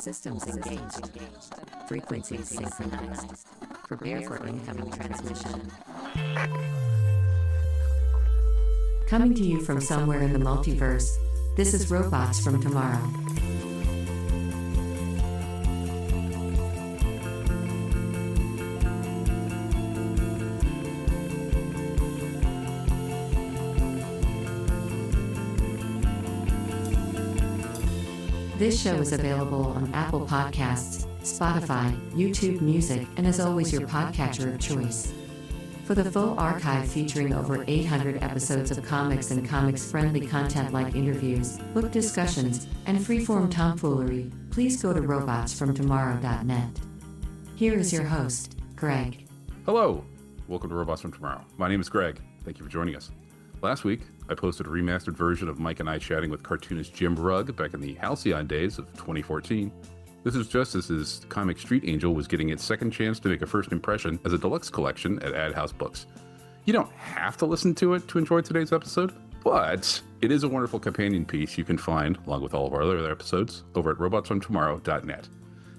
systems engaged. Frequencies synchronized. Prepare for incoming transmission. Coming to you from somewhere in the multiverse, this is Robots from Tomorrow. This show is available on Apple Podcasts, Spotify, YouTube Music, and as always your podcatcher of choice. For the full archive featuring over 800 episodes of comics and comics-friendly content like interviews, book discussions, and freeform tomfoolery, please go to robotsfromtomorrow.net. Here is your host, Greg. Hello! Welcome to Robots from Tomorrow. My name is Greg. Thank you for joining us. Last week, I posted a remastered version of Mike and I chatting with cartoonist Jim Rugg back in the halcyon days of 2014. This was just as his comic Street Angel was getting its second chance to make a first impression as a deluxe collection at AdHouse Books. You don't have to listen to it to enjoy today's episode, but it is a wonderful companion piece you can find, along with all of our other episodes, over at robotsfromtomorrow.net.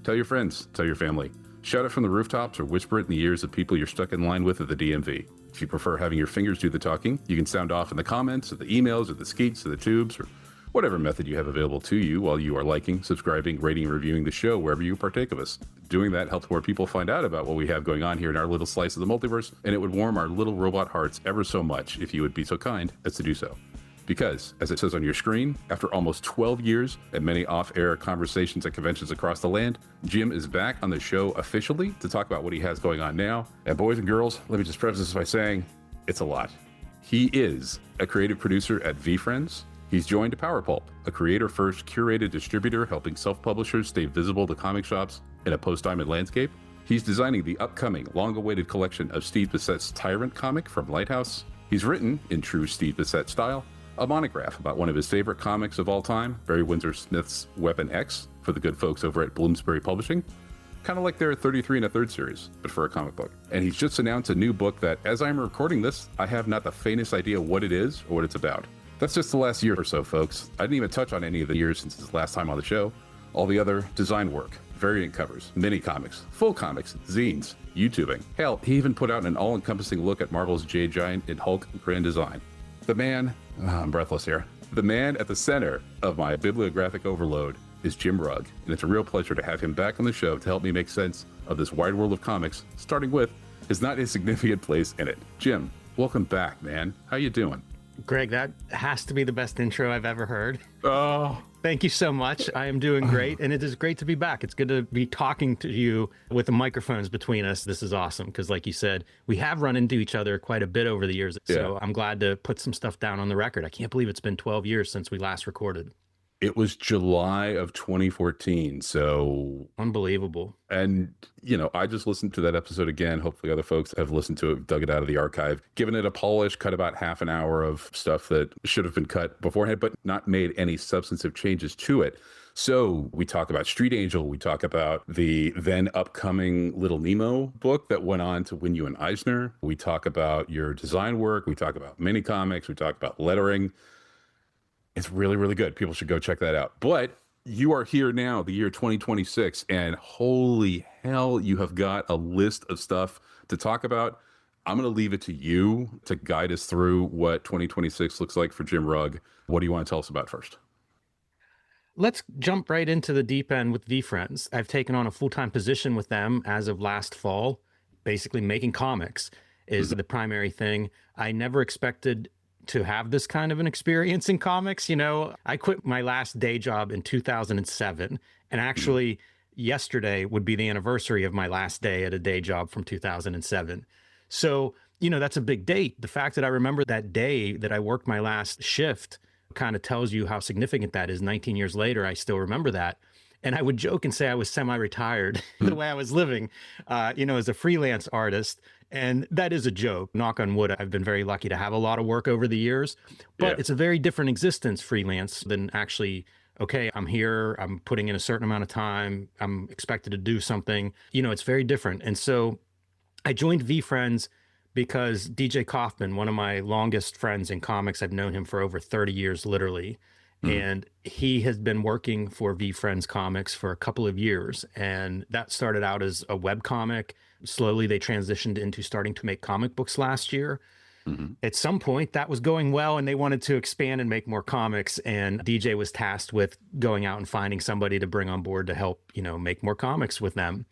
Tell your friends, tell your family, shout it from the rooftops or whisper it in the ears of people you're stuck in line with at the DMV. If you prefer having your fingers do the talking, you can sound off in the comments or the emails or the skeets or the tubes or whatever method you have available to you while you are liking, subscribing, rating, and reviewing the show wherever you partake of us. Doing that helps more people find out about what we have going on here in our little slice of the multiverse, and it would warm our little robot hearts ever so much if you would be so kind as to do so. Because, as it says on your screen, after almost 12 years and many off-air conversations at conventions across the land, Jim is back on the show officially to talk about what he has going on now. And boys and girls, let me just preface this by saying, it's a lot. He is a creative producer at VeeFriends. He's joined Power Pulp, a creator-first curated distributor helping self-publishers stay visible to comic shops in a post-diamond landscape. He's designing the upcoming, long-awaited collection of Steve Bissette's TYRANT comic from Lighthouse. He's written, in true Steve Bissette style, a monograph about one of his favorite comics of all time, Barry Windsor-Smith's Weapon X, for the good folks over at Bloomsbury Publishing. Kind of like their 33 1/3 series, but for a comic book. And he's just announced a new book that, as I'm recording this, I have not the faintest idea what it is or what it's about. That's just the last year or so, folks. I didn't even touch on any of the years since his last time on the show. All the other design work, variant covers, mini comics, full comics, zines, YouTubing. Hell, he even put out an all-encompassing look at Marvel's Jade Giant in Hulk Grand Design. The man, I'm breathless here. The man at the center of my bibliographic overload is Jim Rugg, and it's a real pleasure to have him back on the show to help me make sense of this wide world of comics, starting with his not insignificant place in it. Jim, welcome back, man. How you doing? Greg, that has to be the best intro I've ever heard. Oh, thank you so much. I am doing great, and it is great to be back. It's good to be talking to you with the microphones between us. This is awesome, because like you said, we have run into each other quite a bit over the years, so I'm glad to put some stuff down on the record. I can't believe it's been 12 years since we last recorded. It was July of 2014, so... Unbelievable. And, you know, I just listened to that episode again. Hopefully other folks have listened to it, dug it out of the archive, given it a polish, cut about half an hour of stuff that should have been cut beforehand, but not made any substantive changes to it. So we talk about Street Angel, we talk about the then upcoming Little Nemo book that went on to win you an Eisner. We talk about your design work, we talk about mini comics, we talk about lettering. It's really, really good. People should go check that out. But you are here now, the year 2026, and holy hell, you have got a list of stuff to talk about. I'm going to leave it to you to guide us through what 2026 looks like for Jim Rugg. What do you want to tell us about first? Let's jump right into the deep end with VeeFriends. I've taken on a full-time position with them as of last fall. Basically, making comics is the primary thing. I never expected to have this kind of an experience in comics. You know, I quit my last day job in 2007, and actually yesterday would be the anniversary of my last day at a day job from 2007. So, you know, that's a big date. The fact that I remember that day that I worked my last shift kind of tells you how significant that is. 19 years later, I still remember that. And I would joke and say I was semi-retired the way I was living, you know, as a freelance artist. And that is a joke. Knock on wood, I've been very lucky to have a lot of work over the years. But it's a very different existence, freelance, than actually, okay, I'm here, I'm putting in a certain amount of time, I'm expected to do something. You know, it's very different. And so I joined VeeFriends because DJ Kaufman, one of my longest friends in comics, I've known him for over 30 years, literally. And he has been working for VeeFriends Comics for a couple of years. And that started out as a web comic. Slowly, they transitioned into starting to make comic books last year. At some point, that was going well, and they wanted to expand and make more comics. And DJ was tasked with going out and finding somebody to bring on board to help, make more comics with them.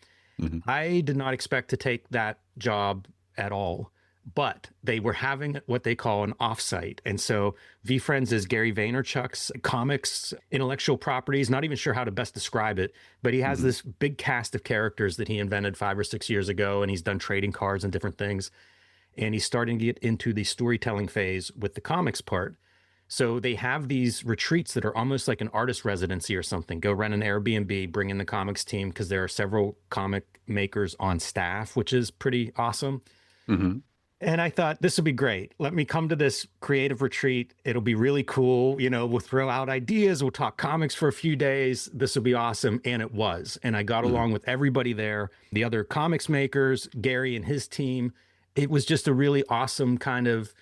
I did not expect to take that job at all. But they were having what they call an offsite. And so VeeFriends is Gary Vaynerchuk's comics, intellectual properties, not even sure how to best describe it, but he has this big cast of characters that he invented 5 or 6 years ago, and he's done trading cards and different things. And he's starting to get into the storytelling phase with the comics part. So they have these retreats that are almost like an artist residency or something. Go rent an Airbnb, bring in the comics team, because there are several comic makers on staff, which is pretty awesome. And I thought, this will be great. Let me come to this creative retreat. It'll be really cool. We'll throw out ideas. We'll talk comics for a few days. This will be awesome. And it was. And I got along with everybody there, the other comics makers, Gary and his team. It was just a really awesome kind of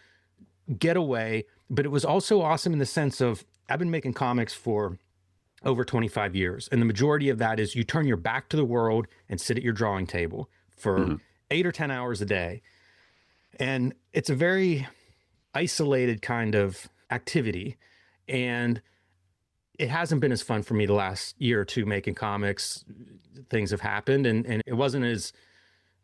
getaway. But it was also awesome in the sense of, I've been making comics for over 25 years. And the majority of that is you turn your back to the world and sit at your drawing table for 8 or 10 hours a day. And it's a very isolated kind of activity. And it hasn't been as fun for me the last year or two making comics. Things have happened, and it wasn't as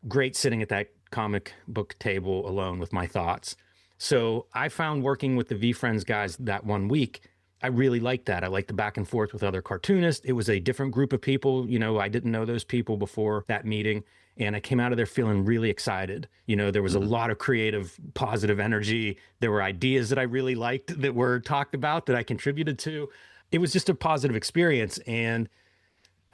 great sitting at that comic book table alone with my thoughts. So I found working with the VeeFriends guys that one week, I really liked that. I liked the back and forth with other cartoonists. It was a different group of people. I didn't know those people before that meeting. And I came out of there feeling really excited. There was a lot of creative, positive energy. There were ideas that I really liked that were talked about that I contributed to. It was just a positive experience. And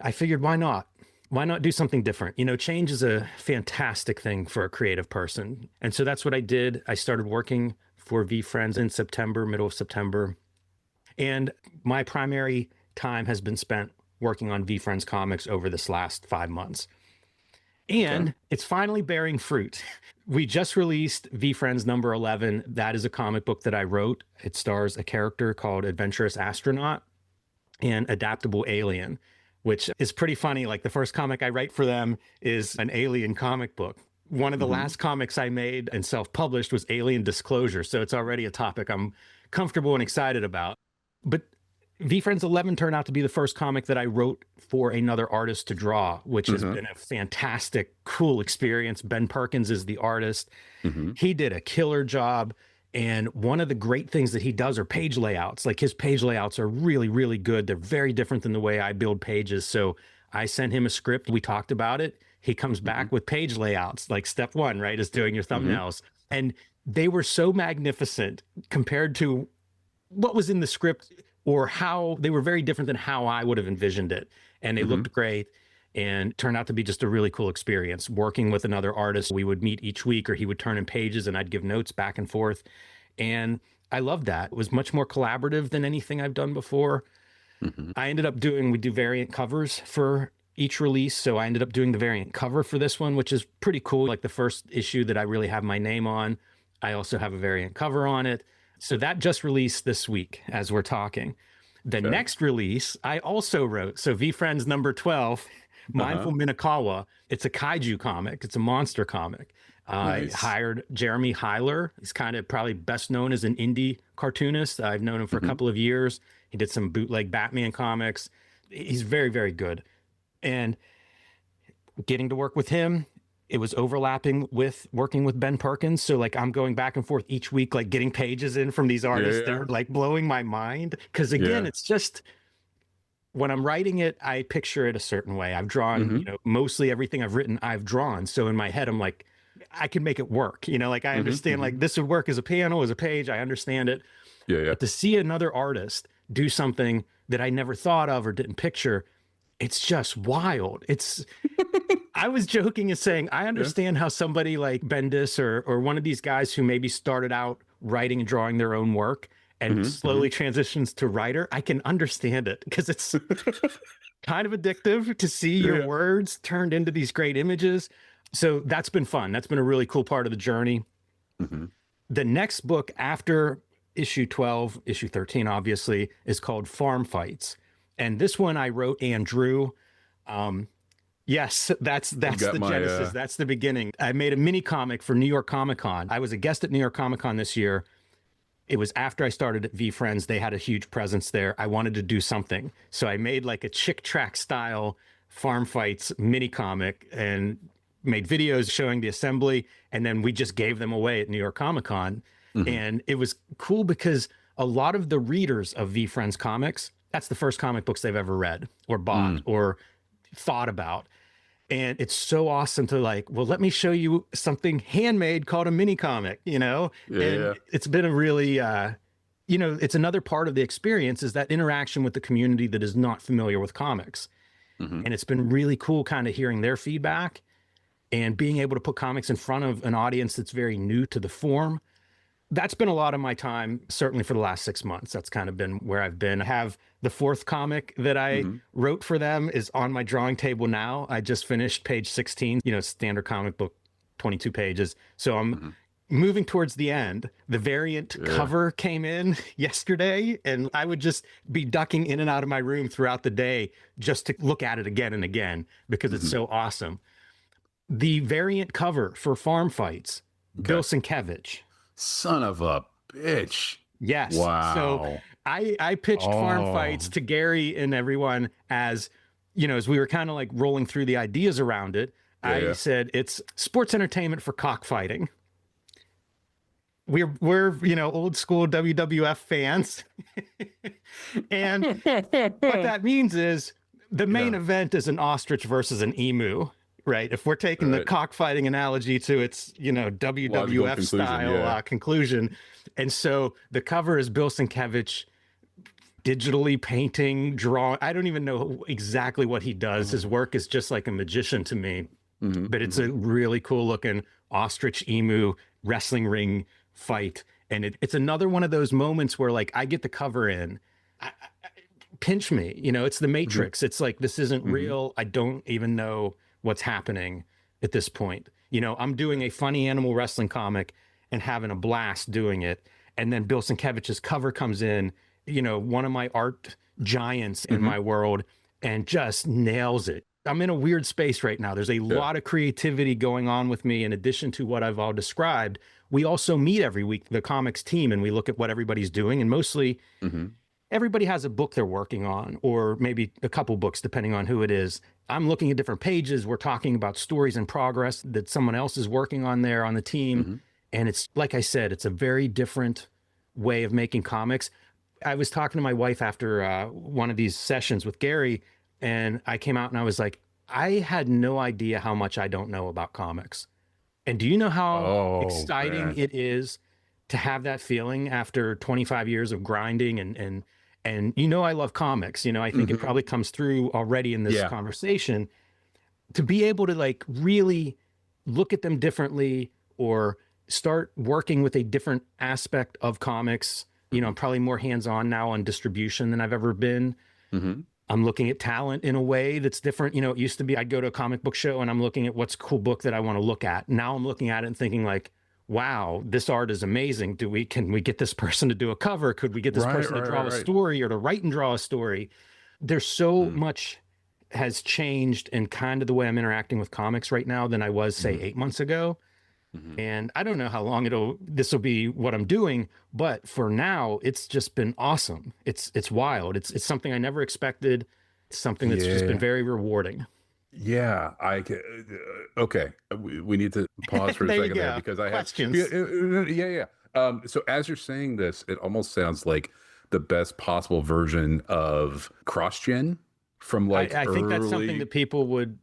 I figured, why not? Why not do something different? Change is a fantastic thing for a creative person. And so that's what I did. I started working for VeeFriends in September, middle of September. And my primary time has been spent working on VeeFriends comics over this last 5 months. And it's finally bearing fruit. We just released VeeFriends number 11. That is a comic book that I wrote. It stars a character called Adventurous Astronaut and Adaptable Alien, which is pretty funny. Like, the first comic I write for them is an alien comic book. One of the last comics I made and self-published was Alien Disclosure. So it's already a topic I'm comfortable and excited about. But VeeFriends 11 turned out to be the first comic that I wrote for another artist to draw, which has been a fantastic, cool experience. Ben Perkins is the artist. He did a killer job. And one of the great things that he does are page layouts. Like, his page layouts are really, really good. They're very different than the way I build pages. So I sent him a script. We talked about it. He comes back with page layouts. Like, step one, right, is doing your thumbnails. And they were so magnificent compared to what was in the script, or how they were very different than how I would have envisioned it. And they looked great and turned out to be just a really cool experience. Working with another artist, we would meet each week, or he would turn in pages and I'd give notes back and forth. And I loved that. It was much more collaborative than anything I've done before. I ended up we do variant covers for each release. So I ended up doing the variant cover for this one, which is pretty cool. Like, the first issue that I really have my name on, I also have a variant cover on it. So that just released this week as we're talking. The next release I also wrote. So VeeFriends number 12, Mindful Minakawa. It's a kaiju comic. It's a monster comic. I hired Jeremy Heiler. He's kind of probably best known as an indie cartoonist. I've known him for a couple of years. He did some bootleg Batman comics. He's very, very good. And getting to work with him, it was overlapping with working with Ben Perkins. So, like, I'm going back and forth each week, like, getting pages in from these artists. They're like blowing my mind. Because again, it's just, when I'm writing it, I picture it a certain way. I've drawn, mostly everything I've written, I've drawn. So in my head, I'm like, I can make it work. Like, I understand, like, this would work as a panel, as a page. I understand it. But to see another artist do something that I never thought of or didn't picture, it's just wild. I was joking and saying, I understand how somebody like Bendis or one of these guys who maybe started out writing and drawing their own work and slowly transitions to writer, I can understand it, because it's kind of addictive to see your words turned into these great images. So that's been fun. That's been a really cool part of the journey. The next book after issue 12, issue 13, obviously, is called Farm Fights. And this one I wrote and drew. Yes, that's the genesis. That's the beginning. I made a mini comic for New York Comic Con. I was a guest at New York Comic Con this year. It was after I started at VeeFriends. They had a huge presence there. I wanted to do something. So I made like a Chick Track style Farm Fights mini comic and made videos showing the assembly. And then we just gave them away at New York Comic Con. And it was cool because a lot of the readers of VeeFriends comics, that's the first comic books they've ever read or bought or thought about. And it's so awesome to like, well, let me show you something handmade called a mini comic, you know? It's been a really, you know, it's another part of the experience is that interaction with the community that is not familiar with comics. And it's been really cool kind of hearing their feedback and being able to put comics in front of an audience that's very new to the form. That's been a lot of my time, certainly for the last 6 months. That's kind of been where I've been. I have the fourth comic that I wrote for them is on my drawing table now. I just finished page 16, you know, standard comic book, 22 pages. So I'm moving towards the end. The variant cover came in yesterday, and I would just be ducking in and out of my room throughout the day just to look at it again and again because it's so awesome. The variant cover for Farm Fights, Bill Sienkiewicz. Son of a bitch. Yes. Wow. So I pitched Farm Fights to Gary and everyone as, you know, as we were kind of like rolling through the ideas around it. I said, it's sports entertainment for cockfighting. We're, you know, old school WWF fans. And what that means is the main event is an ostrich versus an emu. Right. If we're taking the cockfighting analogy to its, you know, WWF style conclusion. And so the cover is Bill Sienkiewicz digitally painting, drawing. I don't even know exactly what he does. His work is just like a magician to me. But it's a really cool looking ostrich emu wrestling ring fight. And it's another one of those moments where like I get the cover in. Pinch me. You know, it's the Matrix. It's like, this isn't real. I don't even know what's happening at this point. You know, I'm doing a funny animal wrestling comic and having a blast doing it. And then Bill Sienkiewicz's cover comes in, you know, one of my art giants in my world, and just nails it. I'm in a weird space right now. There's a lot of creativity going on with me in addition to what I've all described. We also meet every week, the comics team, and we look at what everybody's doing. And mostly everybody has a book they're working on, or maybe a couple books, depending on who it is. I'm looking at different pages. We're talking about stories in progress that someone else is working on there on the team. And it's, like I said, it's a very different way of making comics. I was talking to my wife after one of these sessions with Gary, and I came out and I was like, I had no idea how much I don't know about comics. And do you know how exciting it is to have that feeling after 25 years of grinding and you know, I love comics, you know, I think it probably comes through already in this conversation, to be able to like really look at them differently or start working with a different aspect of comics. You know, I'm probably more hands-on now on distribution than I've ever been. I'm looking at talent in a way that's different. You know, it used to be I'd go to a comic book show and I'm looking at what's a cool book that I want to look at. Now I'm looking at it and thinking like, wow, this art is amazing. Can we get this person to do a cover? Could we get this person to draw a story or to write and draw a story? There's so much has changed in kind of the way I'm interacting with comics right now than I was, say, 8 months ago. And I don't know how long this will be what I'm doing, but for now, it's just been awesome. It's wild. It's something I never expected. It's something that's just been very rewarding. Yeah, okay. We need to pause for a second there because I questions. So as you're saying this, it almost sounds like the best possible version of cross-gen from like I think that's something that people would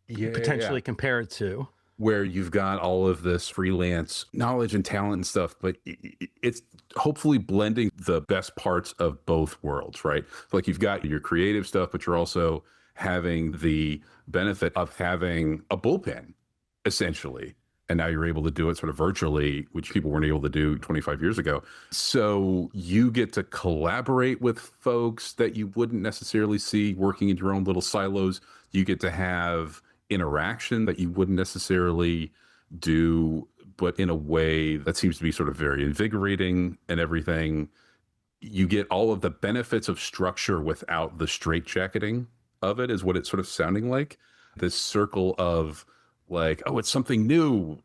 potentially compare it to. Where you've got all of this freelance knowledge and talent and stuff, but it's hopefully blending the best parts of both worlds, right? Like you've got your creative stuff, but you're also having the benefit of having a bullpen, essentially. And now you're able to do it sort of virtually, which people weren't able to do 25 years ago. So you get to collaborate with folks that you wouldn't necessarily see working in your own little silos. You get to have interaction that you wouldn't necessarily do, but in a way that seems to be sort of very invigorating and everything. You get all of the benefits of structure without the straitjacketing of it, is what it's sort of sounding like. This circle of like, oh, it's something new,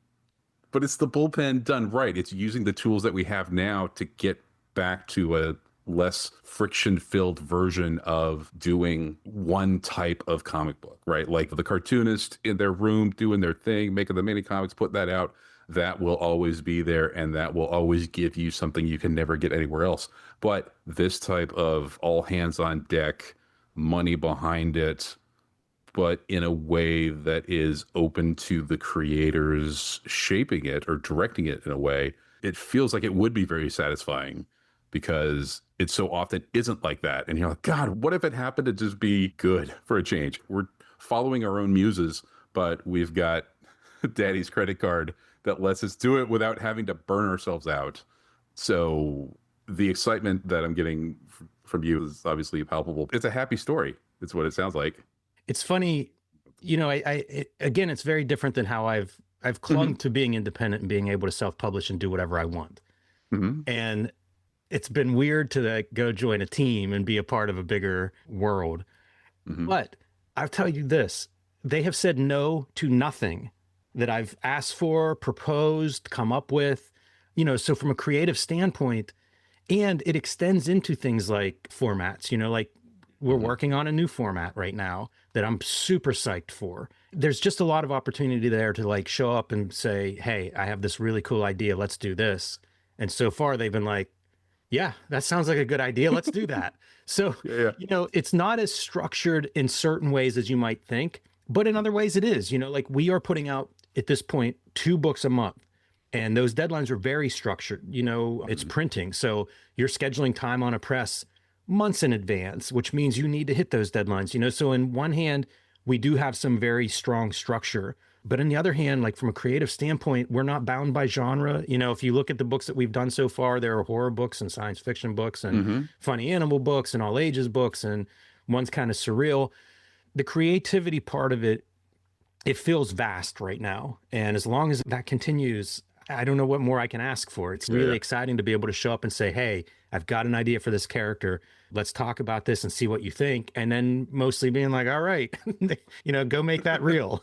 but it's the bullpen done right. It's using the tools that we have now to get back to a less friction-filled version of doing one type of comic book, right? Like the cartoonist in their room doing their thing, making the mini comics, put that out. That will always be there, and that will always give you something you can never get anywhere else. But this type of all hands on deck, money behind it, but in a way that is open to the creators shaping it or directing it in a way, it feels like it would be very satisfying, because it so often isn't like that. And you're like, God, what if it happened to just be good for a change? We're following our own muses, but we've got daddy's credit card that lets us do it without having to burn ourselves out. So the excitement that I'm getting from you is obviously palpable. It's a happy story. It's what it sounds like. It's funny, again, it's very different than how I've clung to being independent and being able to self-publish and do whatever I want. And it's been weird to like go join a team and be a part of a bigger world. But I'll tell you this, they have said no to nothing that I've asked for, proposed, come up with, so from a creative standpoint, and it extends into things like formats, like we're working on a new format right now that I'm super psyched for. There's just a lot of opportunity there to like show up and say, hey, I have this really cool idea. Let's do this. And so far they've been like, yeah, that sounds like a good idea. Let's do that. So, it's not as structured in certain ways as you might think, but in other ways it is, like we are putting out at this point 2 books a month, and those deadlines are very structured. It's printing. So you're scheduling time on a press months in advance, which means you need to hit those deadlines, so in one hand, we do have some very strong structure, but on the other hand, like from a creative standpoint, we're not bound by genre. If you look at the books that we've done so far, there are horror books and science fiction books and funny animal books and all ages books, and one's kind of surreal. The creativity part of it, it feels vast right now. And as long as that continues, I don't know what more I can ask for. It's really exciting to be able to show up and say, hey, I've got an idea for this character. Let's talk about this and see what you think. And then mostly being like, all right, go make that real.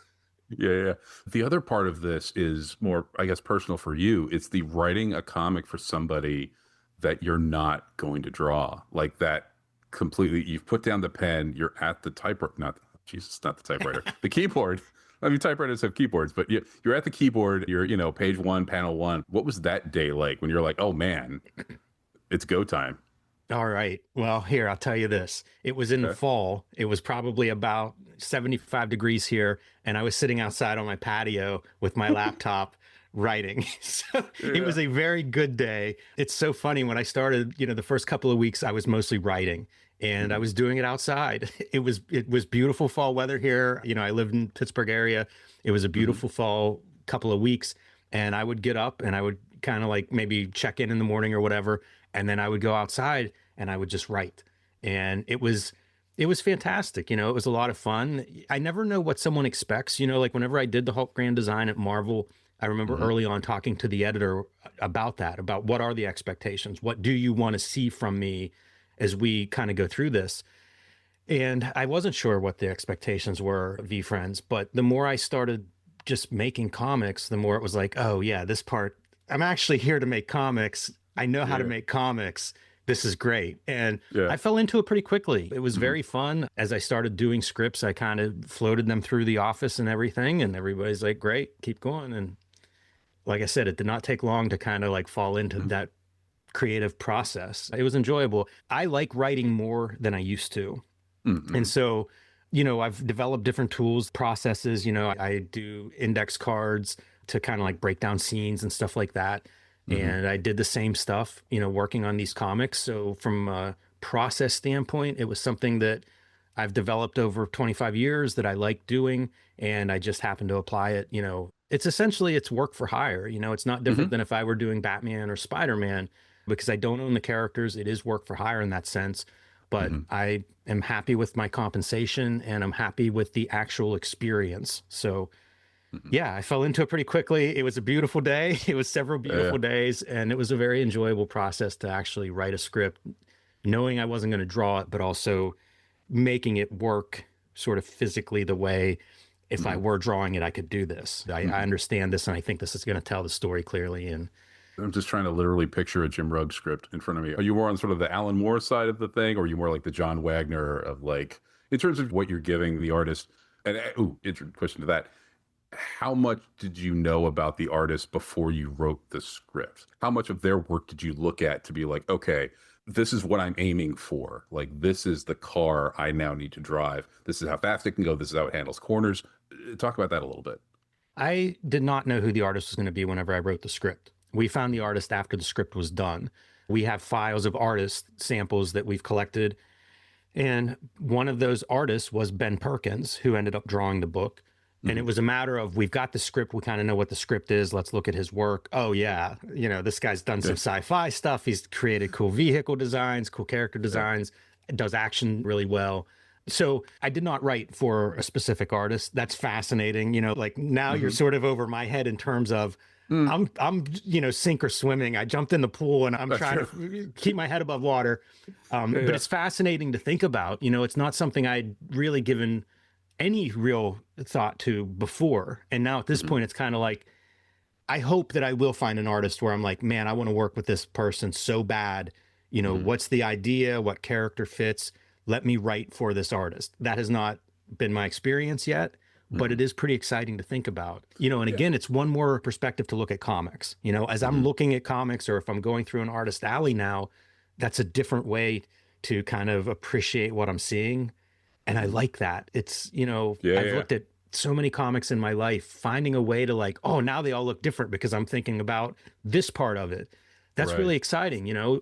Yeah. The other part of this is more, I guess, personal for you. It's the writing a comic for somebody that you're not going to draw. Like that completely, you've put down the pen, you're at the typewriter, not the typewriter, the keyboard. I mean, typewriters have keyboards, but you're at the keyboard, you're, page 1, panel 1. What was that day like when you're like, oh man, it's go time? All right. Well, here, I'll tell you this. It was in the fall. It was probably about 75 degrees here. And I was sitting outside on my patio with my laptop writing. So it was a very good day. It's so funny. When I started, the first couple of weeks, I was mostly writing and I was doing it outside. It was beautiful fall weather here. I lived in Pittsburgh area. It was a beautiful fall couple of weeks. And I would get up and I would kind of like maybe check in the morning or whatever. And then I would go outside and I would just write. And it was fantastic. It was a lot of fun. I never know what someone expects. Like whenever I did the Hulk grand design at Marvel, I remember early on talking to the editor about that, about what are the expectations? What do you want to see from me as we kind of go through this? And I wasn't sure what the expectations were, VeeFriends, but the more I started just making comics, the more it was like, oh yeah, this part, I'm actually here to make comics. I know how to make comics. This is great. And I fell into it pretty quickly. It was very fun. As I started doing scripts, I kind of floated them through the office and everything. And everybody's like, great, keep going. And like I said, it did not take long to kind of like fall into that creative process. It was enjoyable. I like writing more than I used to. And so, I've developed different tools, processes. I do index cards to kind of like break down scenes and stuff like that. And I did the same stuff, working on these comics. So from a process standpoint, it was something that I've developed over 25 years that I like doing. And I just happen to apply it, it's work for hire. It's not different than if I were doing Batman or Spider-Man, because I don't own the characters. It is work for hire in that sense. But I am happy with my compensation and I'm happy with the actual experience. So Yeah, I fell into it pretty quickly. It was a beautiful day. It was several beautiful days, and it was a very enjoyable process to actually write a script, knowing I wasn't going to draw it, but also making it work sort of physically the way if I were drawing it, I could do this. I understand this, and I think this is going to tell the story clearly. And I'm just trying to literally picture a Jim Rugg script in front of me. Are you more on sort of the Alan Moore side of the thing, or are you more like the John Wagner of like, in terms of what you're giving the artist? And question to that. How much did you know about the artist before you wrote the script? How much of their work did you look at to be like, okay, this is what I'm aiming for. Like, this is the car I now need to drive. This is how fast it can go. This is how it handles corners. Talk about that a little bit. I did not know who the artist was going to be whenever I wrote the script. We found the artist after the script was done. We have files of artist samples that we've collected. And one of those artists was Ben Perkins, who ended up drawing the book. And it was a matter of, we've got the script. We kind of know what the script is. Let's look at his work. Oh, yeah. You know, this guy's done some sci-fi stuff. He's created cool vehicle designs, cool character designs, does action really well. So I did not write for a specific artist. That's fascinating. You know, like now you're sort of over my head in terms of, I'm, you know, sink or swimming. I jumped in the pool and I'm trying to keep my head above water. But it's fascinating to think about. You know, it's not something I'd really given any real thought to before. And now at this point, it's kind of like, I hope that I will find an artist where I'm like, man, I want to work with this person so bad. You know, what's the idea? What character fits? Let me write for this artist. That has not been my experience yet, but it is pretty exciting to think about. You know, and again, it's one more perspective to look at comics. You know, as I'm looking at comics, or if I'm going through an artist alley now, that's a different way to kind of appreciate what I'm seeing. And I like that. It's, you know, I've looked at so many comics in my life, finding a way to like, oh, now they all look different because I'm thinking about this part of it. That's really exciting. You know,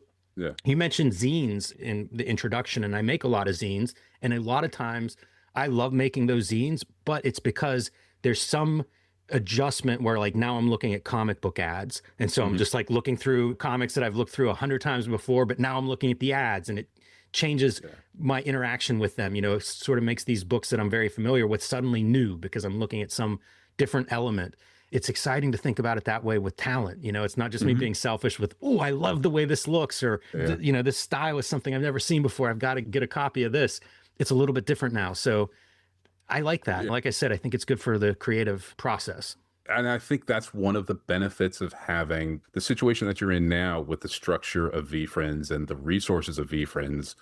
you mentioned zines in the introduction, and I make a lot of zines. And a lot of times I love making those zines, but it's because there's some adjustment where like now I'm looking at comic book ads. And so I'm just like looking through comics that I've looked through 100 times before, but now I'm looking at the ads, and it changes my interaction with them. You know, it sort of makes these books that I'm very familiar with suddenly new because I'm looking at some different element. It's exciting to think about it that way with talent. You know, it's not just me being selfish with, oh, I love the way this looks, or, you know, this style is something I've never seen before. I've got to get a copy of this. It's a little bit different now. So I like that. Like I said, I think it's good for the creative process. And I think that's one of the benefits of having the situation that you're in now with the structure of VeeFriends and the resources of VeeFriends,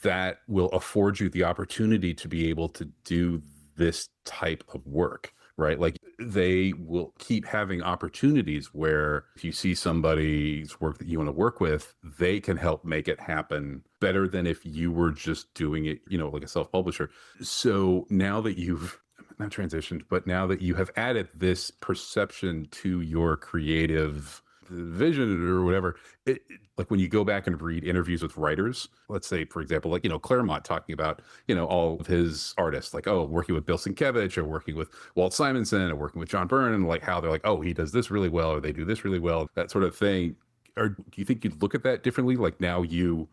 that will afford you the opportunity to be able to do this type of work, right? Like, they will keep having opportunities where if you see somebody's work that you want to work with, they can help make it happen better than if you were just doing it, you know, like a self-publisher. So now that you've not transitioned, but now that you have added this perception to your creative vision or whatever, like when you go back and read interviews with writers, let's say, for example, like, you know, Claremont talking about, you know, all of his artists, like, oh, working with Bill Sienkiewicz, or working with Walt Simonson, or working with John Byrne, and like how they're like, oh, he does this really well, or they do this really well, that sort of thing. Or do you think you'd look at that differently? Like now you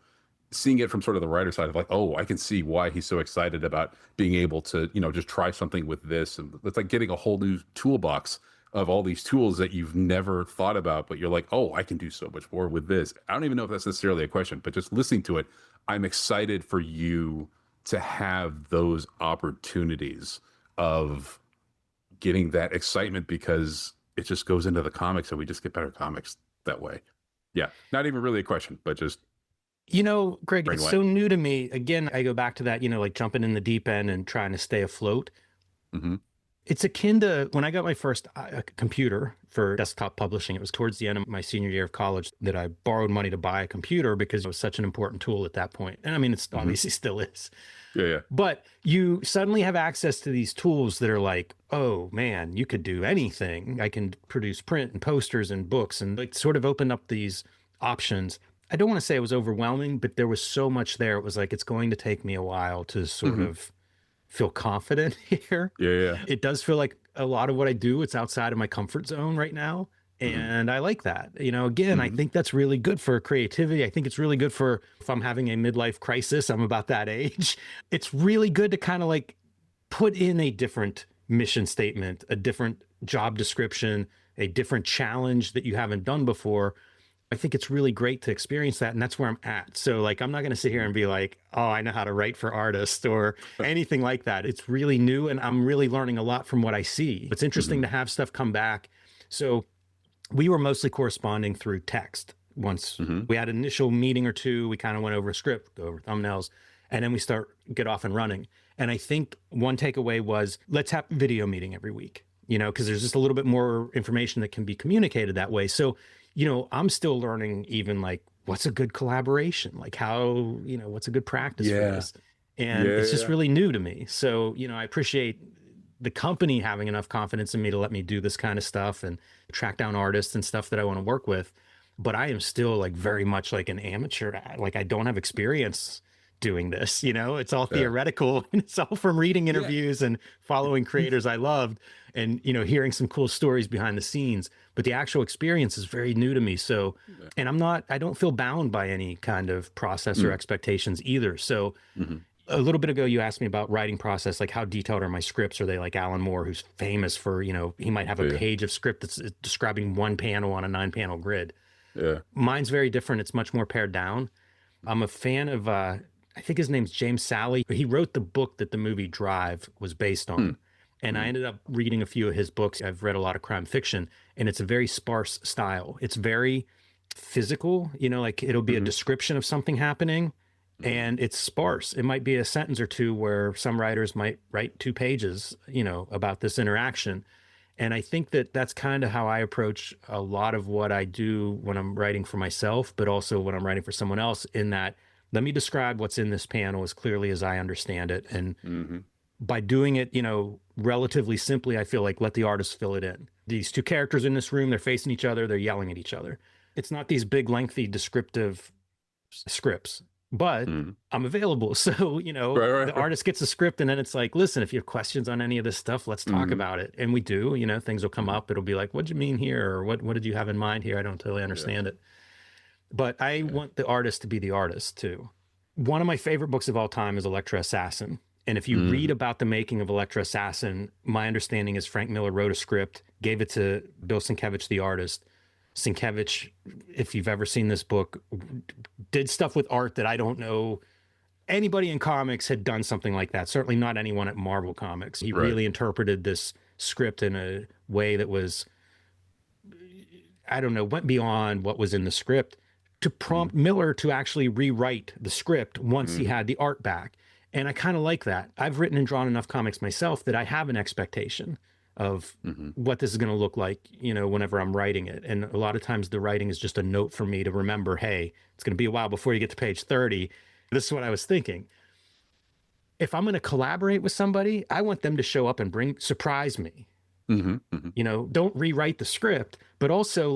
seeing it from sort of the writer side of like, oh, I can see why he's so excited about being able to, you know, just try something with this. And it's like getting a whole new toolbox of all these tools that you've never thought about, but you're like, oh, I can do so much more with this. I don't even know if that's necessarily a question, but just listening to it, I'm excited for you to have those opportunities of getting that excitement, because it just goes into the comics and we just get better comics that way. Yeah. Not even really a question, but just, you know, Greg, it's so new to me. Again, I go back to that, you know, like jumping in the deep end and trying to stay afloat. It's akin to when I got my first computer for desktop publishing. It was towards the end of my senior year of college that I borrowed money to buy a computer because it was such an important tool at that point. And I mean, it's obviously still is. But you suddenly have access to these tools that are like, oh man, you could do anything. I can produce print and posters and books, and like sort of opened up these options. I don't want to say it was overwhelming, but there was so much there. It was like, it's going to take me a while to sort of feel confident here. It does feel like a lot of what I do, it's outside of my comfort zone right now. And I like that. You know, again, I think that's really good for creativity. I think it's really good for if I'm having a midlife crisis, I'm about that age. It's really good to kind of like put in a different mission statement, a different job description, a different challenge that you haven't done before. I think it's really great to experience that. And that's where I'm at. So like, I'm not going to sit here and be like, oh, I know how to write for artists or anything like that. It's really new. And I'm really learning a lot from what I see. It's interesting to have stuff come back. So we were mostly corresponding through text. Once we had an initial meeting or two, we kind of went over a script, go over thumbnails, and then we get off and running. And I think one takeaway was, let's have a video meeting every week, because there's just a little bit more information that can be communicated that way. So, I'm still learning even like, what's a good collaboration? Like how, what's a good practice for this? And it's just really new to me. So, I appreciate the company having enough confidence in me to let me do this kind of stuff and track down artists and stuff that I want to work with. But I am still like very much like an amateur. Like I don't have experience doing this, it's all theoretical and it's all from reading interviews and following creators I loved and, hearing some cool stories behind the scenes, but the actual experience is very new to me. So, and I don't feel bound by any kind of process or expectations either. So a little bit ago, you asked me about writing process, like how detailed are my scripts? Are they like Alan Moore, who's famous for, he might have a page of script that's describing one panel on a 9-panel grid. Yeah. Mine's very different. It's much more pared down. I'm a fan of, I think his name's James Sally. He wrote the book that the movie Drive was based on. And I ended up reading a few of his books. I've read a lot of crime fiction, and it's a very sparse style. It's very physical, like it'll be a description of something happening, and it's sparse. It might be a sentence or two where some writers might write 2 pages, about this interaction. And I think that that's kind of how I approach a lot of what I do when I'm writing for myself, but also when I'm writing for someone else, in that, let me describe what's in this panel as clearly as I understand it. And by doing it, relatively simply, I feel like let the artist fill it in. These 2 characters in this room, they're facing each other, they're yelling at each other. It's not these big, lengthy, descriptive scripts, but I'm available. So, the artist gets a script and then it's like, listen, if you have questions on any of this stuff, let's talk about it. And we do, things will come up. It'll be like, what'd you mean here? Or what did you have in mind here? I don't totally understand it. But I want the artist to be the artist too. One of my favorite books of all time is Electra Assassin. And if you read about the making of Electra Assassin, my understanding is Frank Miller wrote a script, gave it to Bill Sienkiewicz, the artist. Sienkiewicz, if you've ever seen this book, did stuff with art that I don't know anybody in comics had done something like that. Certainly not anyone at Marvel Comics. He really interpreted this script in a way that was, went beyond what was in the script to prompt Miller to actually rewrite the script once he had the art back. And I kind of like that. I've written and drawn enough comics myself that I have an expectation of what this is going to look like, whenever I'm writing it. And a lot of times the writing is just a note for me to remember, hey, it's going to be a while before you get to page 30. This is what I was thinking. If I'm going to collaborate with somebody, I want them to show up and surprise me. Don't rewrite the script, but also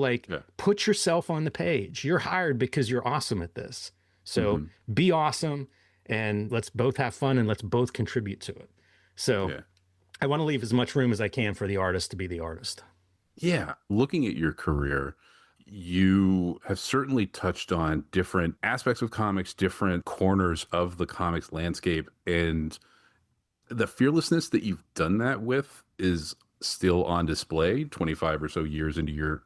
put yourself on the page. You're hired because you're awesome at this. So be awesome. And let's both have fun and let's both contribute to it. So I want to leave as much room as I can for the artist to be the artist. Yeah. Looking at your career, you have certainly touched on different aspects of comics, different corners of the comics landscape. And the fearlessness that you've done that with is still on display 25 or so years into your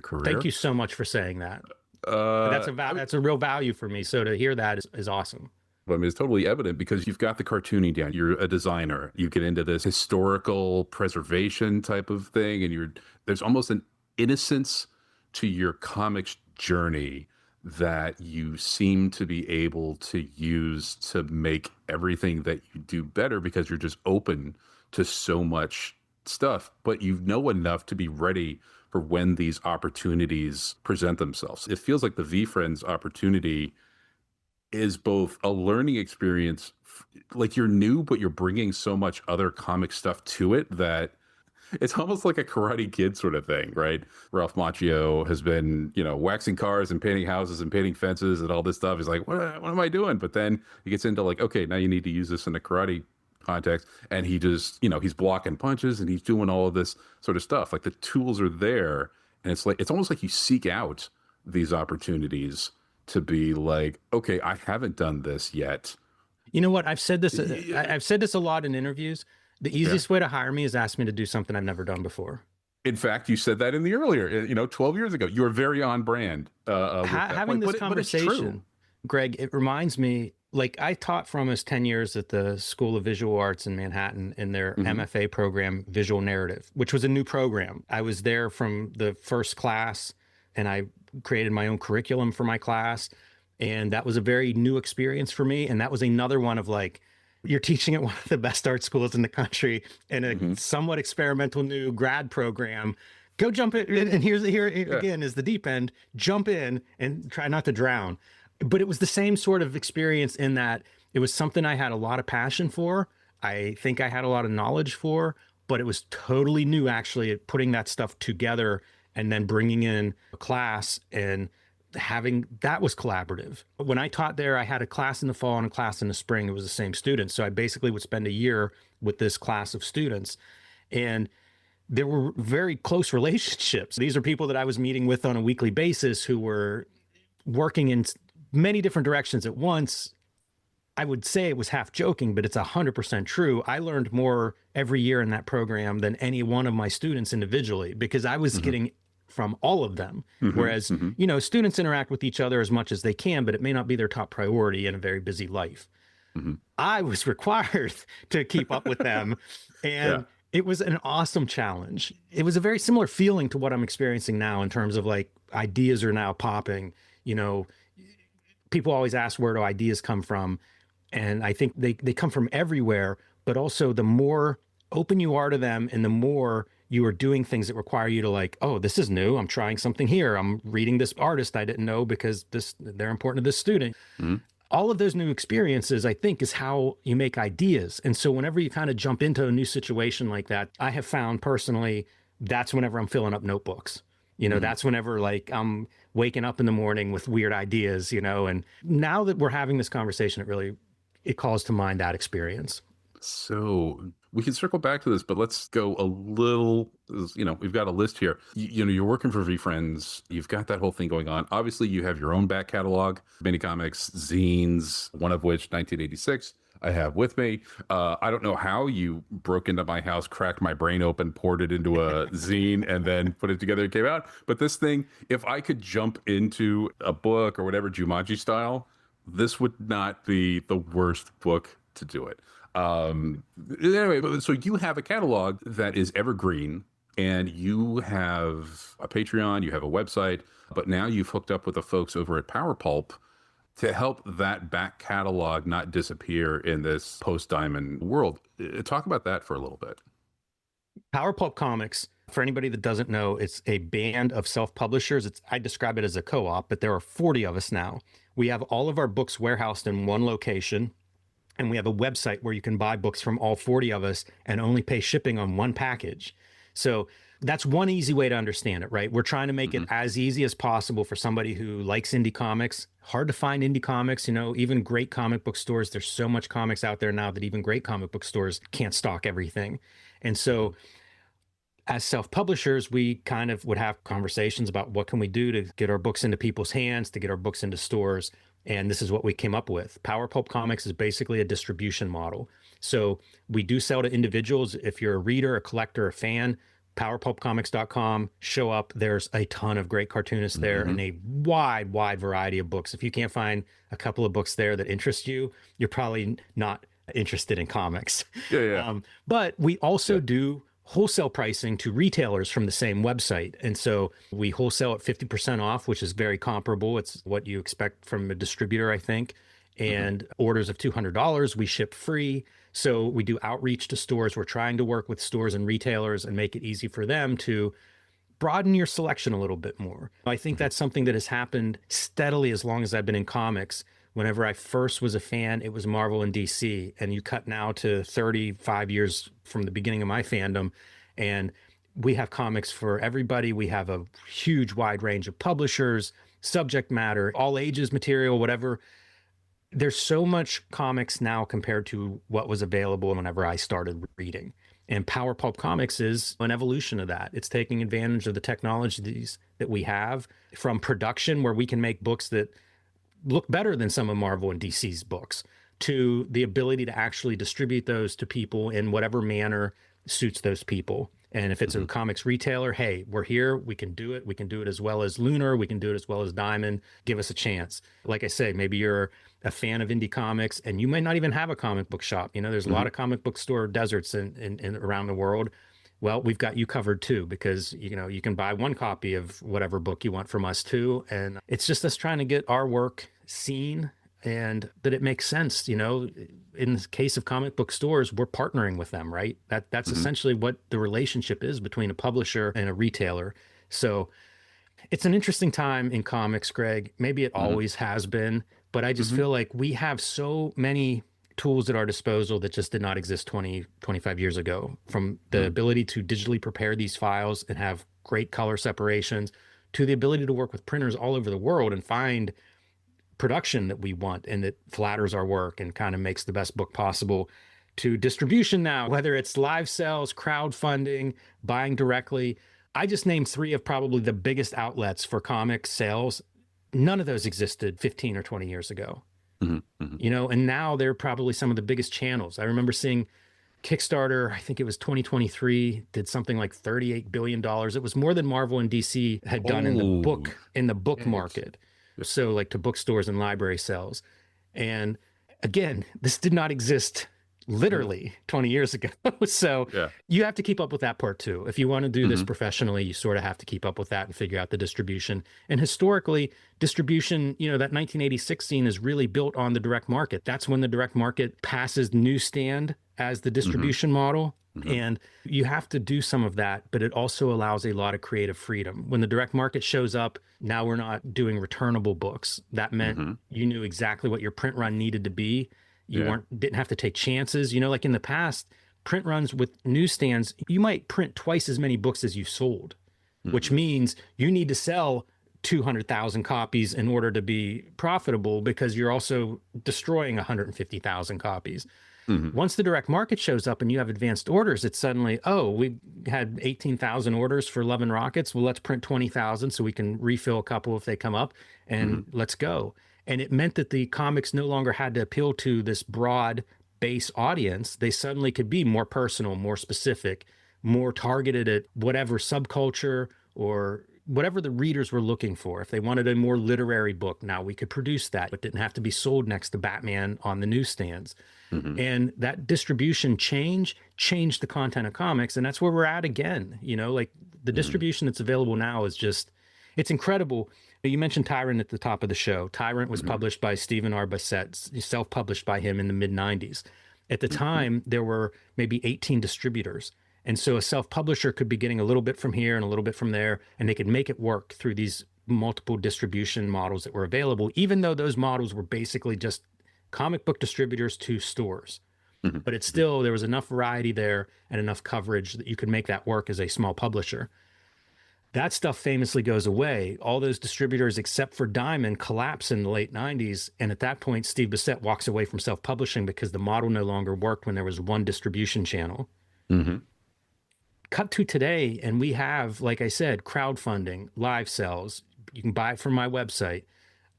career. Thank you so much for saying that. That's a real value for me. So to hear that is awesome. I mean, it's totally evident because you've got the cartooning down. You're a designer. You get into this historical preservation type of thing, and there's almost an innocence to your comics journey that you seem to be able to use to make everything that you do better because you're just open to so much stuff, but you know enough to be ready for when these opportunities present themselves. It feels like the VeeFriends opportunity is both a learning experience, like you're new, but you're bringing so much other comic stuff to it that it's almost like a Karate Kid sort of thing, right? Ralph Macchio has been, waxing cars and painting houses and painting fences and all this stuff. He's like, what am I doing? But then he gets into like, okay, now you need to use this in a karate context. And he just, he's blocking punches and he's doing all of this sort of stuff. Like the tools are there. And it's almost like you seek out these opportunities to be like, okay, I haven't done this yet. You know what? I've said this a lot in interviews. The easiest way to hire me is ask me to do something I've never done before. In fact, you said that in the earlier, 12 years ago. You were very on brand with that. Having this conversation, Greg, it reminds me, like I taught for almost 10 years at the School of Visual Arts in Manhattan in their MFA program, Visual Narrative, which was a new program. I was there from the first class and I created my own curriculum for my class. And that was a very new experience for me. And that was another one of like, you're teaching at one of the best art schools in the country in a somewhat experimental new grad program. Go jump in. And here again is the deep end. Jump in and try not to drown. But it was the same sort of experience in that it was something I had a lot of passion for. I think I had a lot of knowledge for, but it was totally new actually at putting that stuff together and then bringing in a class and having that was collaborative. When I taught there, I had a class in the fall and a class in the spring. It was the same students. So I basically would spend a year with this class of students. And there were very close relationships. These are people that I was meeting with on a weekly basis who were working in many different directions at once. I would say it was half joking, but it's 100% true. I learned more every year in that program than any one of my students individually, because I was getting from all of them. Whereas, students interact with each other as much as they can, but it may not be their top priority in a very busy life. I was required to keep up with them. And it was an awesome challenge. It was a very similar feeling to what I'm experiencing now in terms of like ideas are now popping. People always ask, where do ideas come from? And I think they come from everywhere, but also the more open you are to them and the more you are doing things that require you to like, oh, this is new. I'm trying something here. I'm reading this artist I didn't know because they're important to this student. All of those new experiences, I think, is how you make ideas. And so whenever you kind of jump into a new situation like that, I have found personally, that's whenever I'm filling up notebooks. That's whenever like I'm waking up in the morning with weird ideas, and now that we're having this conversation, it calls to mind that experience. So we can circle back to this, but let's go a little, we've got a list here. You're working for VeeFriends. You've got that whole thing going on. Obviously, you have your own back catalog, mini comics, zines, one of which, 1986, I have with me. I don't know how you broke into my house, cracked my brain open, poured it into a zine, and then put it together and came out. But this thing, if I could jump into a book or whatever, Jumanji style, this would not be the worst book to do it. Anyway, so you have a catalog that is evergreen, and you have a Patreon, you have a website, but now you've hooked up with the folks over at Power Pulp to help that back catalog not disappear in this post-Diamond world. Talk about that for a little bit. Power Pulp Comics, for anybody that doesn't know, it's a band of self-publishers. I describe it as a co-op, but there are 40 of us now. We have all of our books warehoused in one location. And we have a website where you can buy books from all 40 of us and only pay shipping on one package. So that's one easy way to understand it, right? We're trying to make it as easy as possible for somebody who likes indie comics. Hard to find indie comics, even great comic book stores. There's so much comics out there now that even great comic book stores can't stock everything. And so as self-publishers, we kind of would have conversations about what can we do to get our books into people's hands, to get our books into stores. And this is what we came up with. Power Pulp Comics is basically a distribution model. So we do sell to individuals. If you're a reader, a collector, a fan, powerpulpcomics.com, show up. There's a ton of great cartoonists there and a wide variety of books. If you can't find a couple of books there that interest you, you're probably not interested in comics. But we also do wholesale pricing to retailers from the same website. And so we wholesale at 50% off, which is very comparable. It's what you expect from a distributor, I think. And orders of $200, we ship free. So we do outreach to stores. We're trying to work with stores and retailers and make it easy for them to broaden your selection a little bit more. I think that's something that has happened steadily as long as I've been in comics. Whenever I first was a fan, it was Marvel and DC. And you cut now to 35 years from the beginning of my fandom. And we have comics for everybody. We have a huge wide range of publishers, subject matter, all ages material, whatever. There's so much comics now compared to what was available whenever I started reading. And Power Pulp Comics is an evolution of that. It's taking advantage of the technologies that we have from production, where we can make books that look better than some of Marvel and DC's books, to the ability to actually distribute those to people in whatever manner suits those people. And if it's a comics retailer, hey, we're here, we can do it. We can do it as well as Lunar, we can do it as well as Diamond. Give us a chance. Like I say, maybe you're a fan of indie comics and you might not even have a comic book shop. You know, there's a lot of comic book store deserts in around the world. Well, we've got you covered too, because, you know, you can buy one copy of whatever book you want from us too. And it's just us trying to get our work seen and that it makes sense. You know, in the case of comic book stores, we're partnering with them, right? That's essentially what the relationship is between a publisher and a retailer. So it's an interesting time in comics, Greg. Maybe it always has been, but I just feel like we have so many tools at our disposal that just did not exist 20, 25 years ago, from the ability to digitally prepare these files and have great color separations to the ability to work with printers all over the world and find production that we want and that flatters our work and kind of makes the best book possible, to distribution now, whether it's live sales, crowdfunding, buying directly. I just named 3 of probably the biggest outlets for comic sales. None of those existed 15 or 20 years ago. You know, and now they're probably some of the biggest channels. I remember seeing Kickstarter, I think it was 2023, did something like $38 billion. It was more than Marvel and DC had done in the book market. So like to bookstores and library sales. And again, this did not exist literally 20 years ago. So you have to keep up with that part too. If you want to do this professionally, you sort of have to keep up with that and figure out the distribution. And historically, distribution, you know, that 1986 scene is really built on the direct market. That's when the direct market passes newsstand as the distribution model. And you have to do some of that, but it also allows a lot of creative freedom. When the direct market shows up, now we're not doing returnable books. That meant you knew exactly what your print run needed to be. You didn't have to take chances. You know, like in the past, print runs with newsstands, you might print twice as many books as you sold, which means you need to sell 200,000 copies in order to be profitable, because you're also destroying 150,000 copies. Once the direct market shows up and you have advanced orders, it's suddenly, oh, we had 18,000 orders for Love and Rockets. Well, let's print 20,000 so we can refill a couple if they come up, and let's go. And it meant that the comics no longer had to appeal to this broad base audience. They suddenly could be more personal, more specific, more targeted at whatever subculture or whatever the readers were looking for. If they wanted a more literary book, now we could produce that. It didn't have to be sold next to Batman on the newsstands. And that distribution changed the content of comics. And that's where we're at again. You know, like the distribution that's available now is just, it's incredible. You mentioned Tyrant at the top of the show. Tyrant was published by Stephen Bissette, self-published by him in the mid-90s. At the time, there were maybe 18 distributors. And so a self-publisher could be getting a little bit from here and a little bit from there, and they could make it work through these multiple distribution models that were available, even though those models were basically just comic book distributors to stores. But it's still, there was enough variety there and enough coverage that you could make that work as a small publisher. That stuff famously goes away. All those distributors, except for Diamond, collapse in the late 90s. And at that point, Steve Bissette walks away from self-publishing because the model no longer worked when there was one distribution channel. Cut to today, and we have, like I said, crowdfunding, live sales. You can buy it from my website.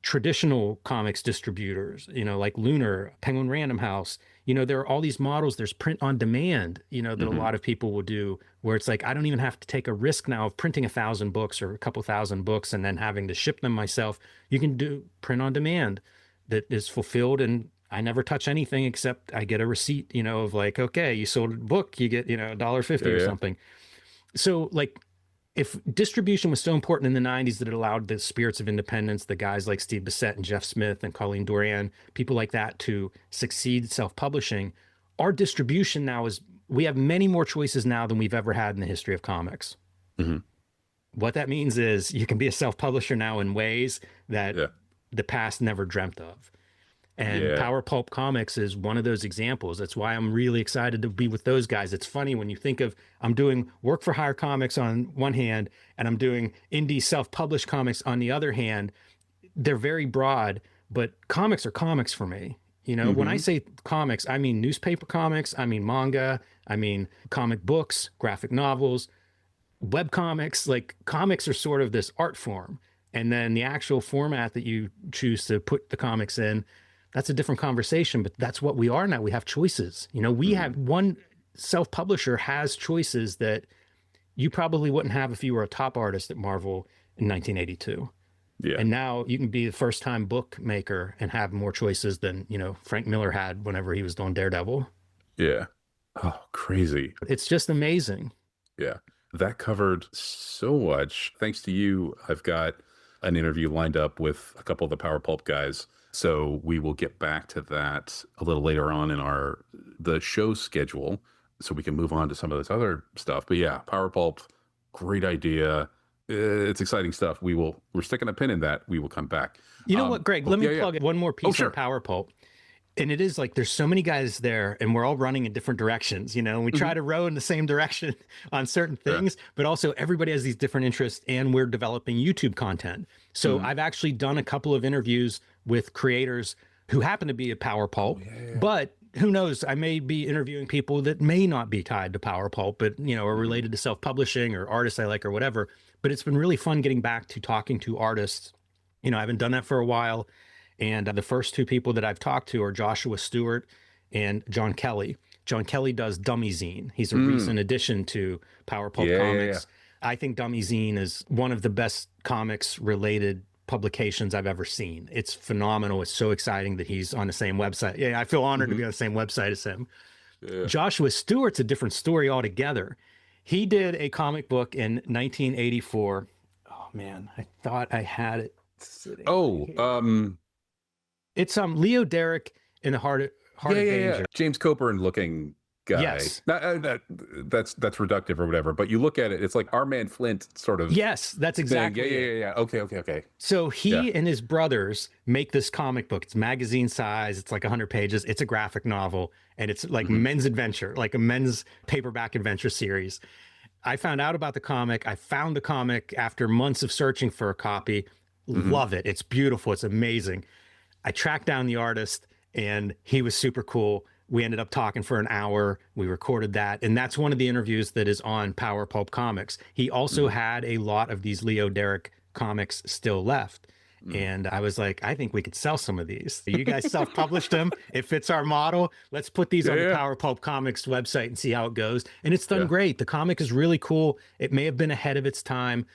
Traditional comics distributors, you know, like Lunar, Penguin Random House. You know, there are all these models. There's print on demand, you know, that a lot of people will do, where it's like, I don't even have to take a risk now of printing 1,000 books or a couple thousand books and then having to ship them myself. You can do print on demand that is fulfilled, and I never touch anything except I get a receipt, you know, of like, okay, you sold a book, you get, you know, $1.50 or something. So like, if distribution was so important in the 90s that it allowed the spirits of independence, the guys like Steve Bissette and Jeff Smith and Colleen Doran, people like that, to succeed self-publishing, our distribution now is, we have many more choices now than we've ever had in the history of comics. What that means is you can be a self-publisher now in ways that the past never dreamt of. And Power Pulp Comics is one of those examples. That's why I'm really excited to be with those guys. It's funny when you think of, I'm doing work for hire comics on one hand, and I'm doing indie self-published comics on the other hand. They're very broad, but comics are comics for me. You know, when I say comics, I mean newspaper comics, I mean manga, I mean comic books, graphic novels, web comics. Like, comics are sort of this art form. And then the actual format that you choose to put the comics in, that's a different conversation, but that's what we are now. We have choices. You know, we have one self-publisher has choices that you probably wouldn't have if you were a top artist at Marvel in 1982. Yeah. And now you can be the first time bookmaker and have more choices than, you know, Frank Miller had whenever he was doing Daredevil. Yeah. Oh, crazy. It's just amazing. Yeah. That covered so much. Thanks to you, I've got an interview lined up with a couple of the Power Pulp guys. So we will get back to that a little later on in the show schedule, so we can move on to some of this other stuff. But yeah, Power Pulp, great idea. It's exciting stuff. We're sticking a pin in that. We will come back. You know what, Greg? Let me plug one more piece sure. on Power Pulp. And it is like there's so many guys there and we're all running in different directions, you know, and we try to row in the same direction on certain things, but also everybody has these different interests and we're developing YouTube content. So I've actually done a couple of interviews with creators who happen to be at Power Pulp, but who knows, I may be interviewing people that may not be tied to Power Pulp, but, you know, are related to self-publishing or artists I like or whatever. But it's been really fun getting back to talking to artists. You know, I haven't done that for a while. And the first two people that I've talked to are Joshua Stewart and John Kelly. John Kelly does Dummy Zine. He's a recent addition to Power Pulp Comics. I think Dummy Zine is one of the best comics related publications I've ever seen. It's phenomenal. It's so exciting that he's on the same website. Yeah, I feel honored to be on the same website as him. Joshua Stewart's a different story altogether. He did a comic book in 1984. Oh man, I thought I had it sitting. It's Leo Derek in the Heart of Danger. James Coburn looking guy. Yes. That's reductive or whatever, but you look at it, it's like our man Flint sort of. Yes, that's exactly it. Yeah. Okay. So he and his brothers make this comic book. It's magazine size. It's like 100 pages. It's a graphic novel, and it's like men's adventure, like a men's paperback adventure series. I found out about the comic. I found the comic after months of searching for a copy. Love it. It's beautiful. It's amazing. I tracked down the artist and he was super cool. We ended up talking for an hour. We recorded that. And that's one of the interviews that is on Power Pulp Comics. He also had a lot of these Leo Derek comics still left. And I was like, I think we could sell some of these. You guys self-published them. It fits our model. Let's put these on the Power Pulp Comics website and see how it goes. And it's done great. The comic is really cool. It may have been ahead of its time.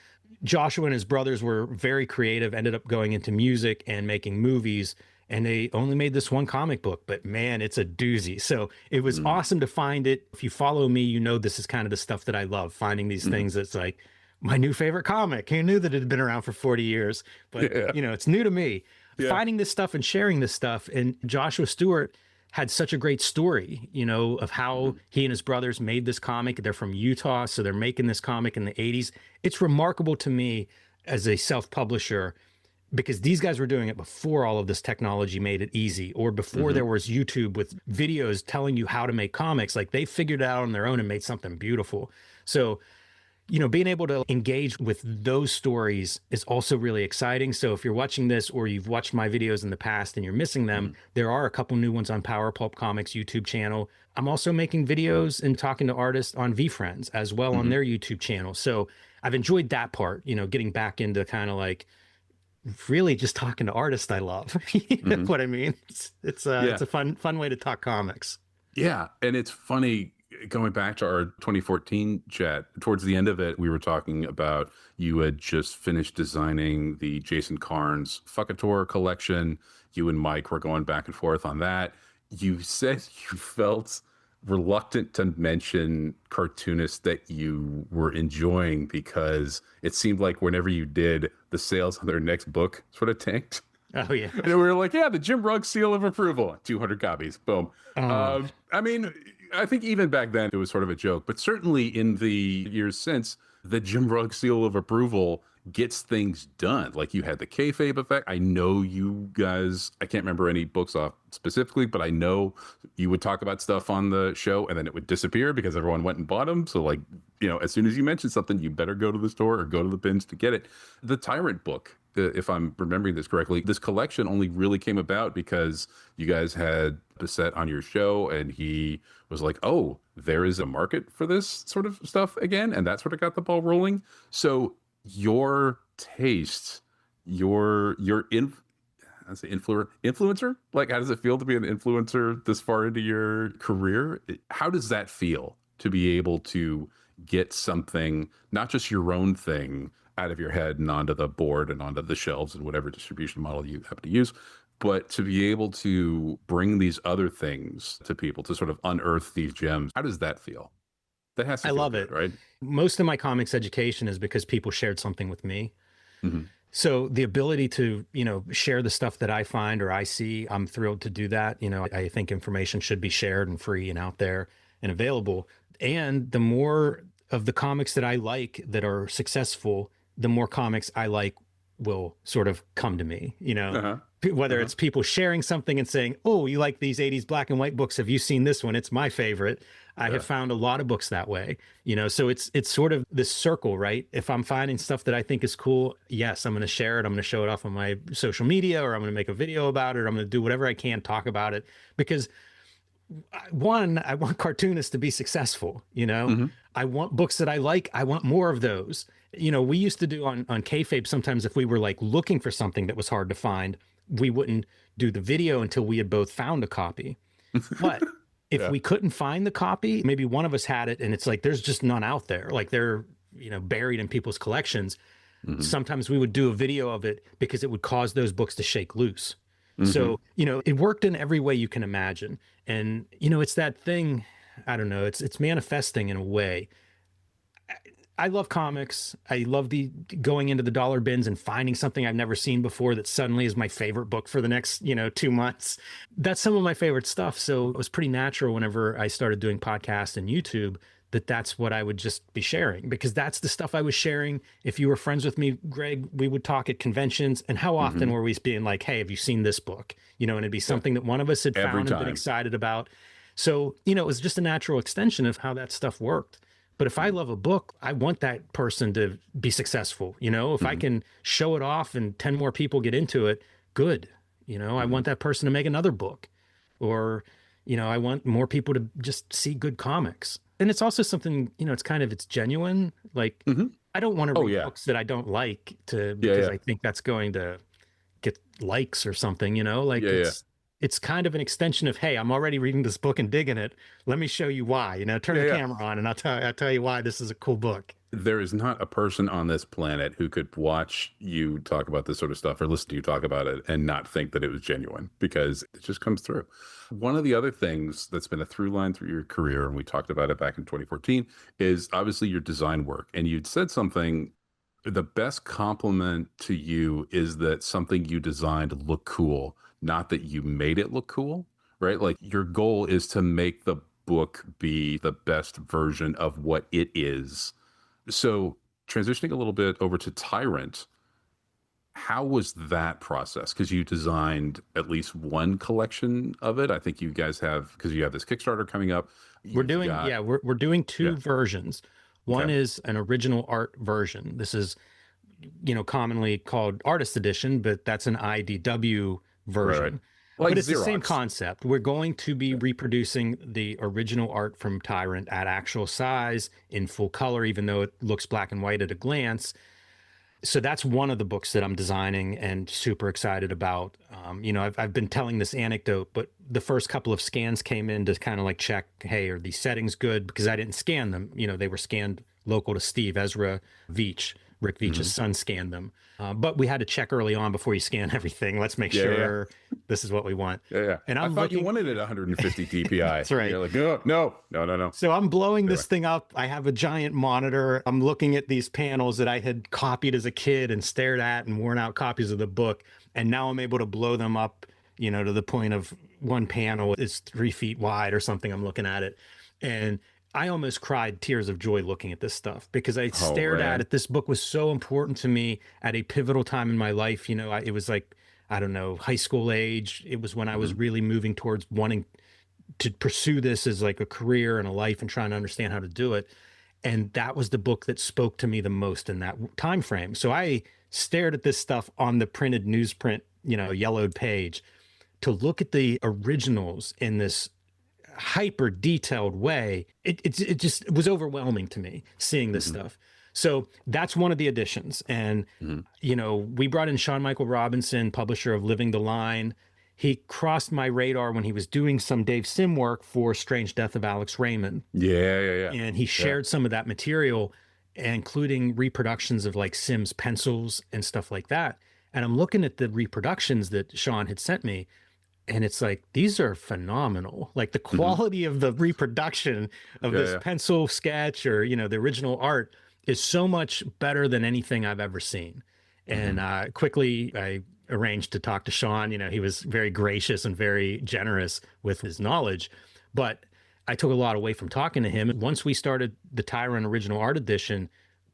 Joshua and his brothers were very creative, ended up going into music and making movies, and they only made this one comic book, but man, it's a doozy. So it was awesome to find it. If you follow me, you know this is kind of the stuff that I love, finding these things that's like my new favorite comic. Who knew that it had been around for 40 years? But, you know, it's new to me. Finding this stuff and sharing this stuff. And Joshua Stewart had such a great story, you know, of how he and his brothers made this comic. They're from Utah, so they're making this comic in the 80s. It's remarkable to me as a self-publisher because these guys were doing it before all of this technology made it easy, or before there was YouTube with videos telling you how to make comics. Like they figured it out on their own and made something beautiful. So, you know, being able to engage with those stories is also really exciting. So if you're watching this or you've watched my videos in the past and you're missing them, there are a couple new ones on Power Pulp Comics YouTube channel. I'm also making videos and talking to artists on VeeFriends as well on their YouTube channel. So I've enjoyed that part, you know, getting back into kind of like really just talking to artists I love. You know what I mean? It's a fun way to talk comics. Yeah. And it's funny, going back to our 2014 chat, towards the end of it, we were talking about you had just finished designing the Jason Carnes Fuckator collection. You and Mike were going back and forth on that. You said you felt reluctant to mention cartoonists that you were enjoying because it seemed like whenever you did, the sales on their next book sort of tanked. Oh, yeah. And we were like, yeah, the Jim Rugg seal of approval, 200 copies, boom. I mean, I think even back then it was sort of a joke, but certainly in the years since, the Jim Rugg seal of approval gets things done. Like you had the kayfabe effect. I know you guys, I can't remember any books off specifically, but I know you would talk about stuff on the show and then it would disappear because everyone went and bought them. So like, you know, as soon as you mention something, you better go to the store or go to the bins to get it. The Tyrant book, if I'm remembering this correctly, this collection only really came about because you guys had Bissette on your show and he was like, oh, there is a market for this sort of stuff again. And that's sort of got the ball rolling. So your taste, as an influencer? Like, how does it feel to be an influencer this far into your career? How does that feel to be able to get something, not just your own thing, out of your head and onto the board and onto the shelves and whatever distribution model you happen to use, but to be able to bring these other things to people, to sort of unearth these gems? How does that feel? That has to I feel love good, it. right? Most of my comics education is because people shared something with me. Mm-hmm. So the ability to, share the stuff that I find or I see, I'm thrilled to do that. I think information should be shared and free and out there and available. And the more of the comics that I like that are successful, the more comics I like will sort of come to me, Uh-huh. whether it's people sharing something and saying, oh, you like these 80s black and white books. Have you seen this one? It's my favorite. I have found a lot of books that way, so it's sort of this circle, right? If I'm finding stuff that I think is cool, yes, I'm going to share it. I'm going to show it off on my social media, or I'm going to make a video about it. Or I'm going to do whatever I can, talk about it, because one, I want cartoonists to be successful. Mm-hmm. I want books that I like. I want more of those. We used to do on kayfabe, sometimes if we were like looking for something that was hard to find, we wouldn't do the video until we had both found a copy. But if we couldn't find the copy, maybe one of us had it and it's like, there's just none out there. Like they're, buried in people's collections. Mm-hmm. Sometimes we would do a video of it because it would cause those books to shake loose. Mm-hmm. So, it worked in every way you can imagine. And, it's that thing, I don't know, it's manifesting in a way. I love comics. I love going into the dollar bins and finding something I've never seen before that suddenly is my favorite book for the next, 2 months. That's some of my favorite stuff. So it was pretty natural whenever I started doing podcasts and YouTube that's what I would just be sharing, because that's the stuff I was sharing. If you were friends with me, Greg, we would talk at conventions. And how often were we being like, hey, have you seen this book? And it'd be something that one of us had found and been excited about. So, it was just a natural extension of how that stuff worked. But if I love a book, I want that person to be successful. If I can show it off and 10 more people get into it, good. I want that person to make another book, or, I want more people to just see good comics. And it's also something, it's genuine. Like, I don't want to read books that I don't like because I think that's going to get likes or something, it's kind of an extension of, hey, I'm already reading this book and digging it. Let me show you why. Turn the camera on and I'll tell you why this is a cool book. There is not a person on this planet who could watch you talk about this sort of stuff or listen to you talk about it and not think that it was genuine, because it just comes through. One of the other things that's been a through line through your career, and we talked about it back in 2014, is obviously your design work. And you'd said something, the best compliment to you is that something you designed looked cool, not that you made it look cool, right? Like, your goal is to make the book be the best version of what it is. So transitioning a little bit over to TYRANT, how was that process? Because you designed at least one collection of it. I think you guys have, because you have this Kickstarter coming up. We're doing two versions. One is an original art version. This is, commonly called Artist Edition, but that's an IDW version. Right. Like but it's Xerox. The same concept. We're going to be reproducing the original art from TYRANT at actual size in full color, even though it looks black and white at a glance. So that's one of the books that I'm designing and super excited about. I've been telling this anecdote, but the first couple of scans came in to kind of like check, hey, are these settings good? Because I didn't scan them. They were scanned local to Steve, Ezra Veach. Rick Veach's son scanned them. But we had to check early on before you scan everything. Let's make sure this is what we want. And I thought you wanted it 150 DPI. That's right. You're like, no. So I'm blowing this thing up. I have a giant monitor. I'm looking at these panels that I had copied as a kid and stared at and worn out copies of the book. And now I'm able to blow them up, to the point of one panel is 3 feet wide or something. I'm looking at it. And I almost cried tears of joy looking at this stuff because I stared at it. This book was so important to me at a pivotal time in my life. It was like, I don't know, high school age. It was when I was really moving towards wanting to pursue this as like a career and a life and trying to understand how to do it. And that was the book that spoke to me the most in that time frame. So I stared at this stuff on the printed newsprint, yellowed page, to look at the originals in this hyper detailed way. It just was overwhelming to me seeing this stuff. So that's one of the additions. And, we brought in Sean Michael Robinson, publisher of Living the Line. He crossed my radar when he was doing some Dave Sim work for Strange Death of Alex Raymond. Yeah. And he shared some of that material, including reproductions of like Sim's pencils and stuff like that. And I'm looking at the reproductions that Sean had sent me, and it's like, these are phenomenal. Like the quality of the reproduction of this pencil sketch or, the original art is so much better than anything I've ever seen. And quickly I arranged to talk to Sean. He was very gracious and very generous with his knowledge, but I took a lot away from talking to him. Once we started the Tyrant Original Art Edition,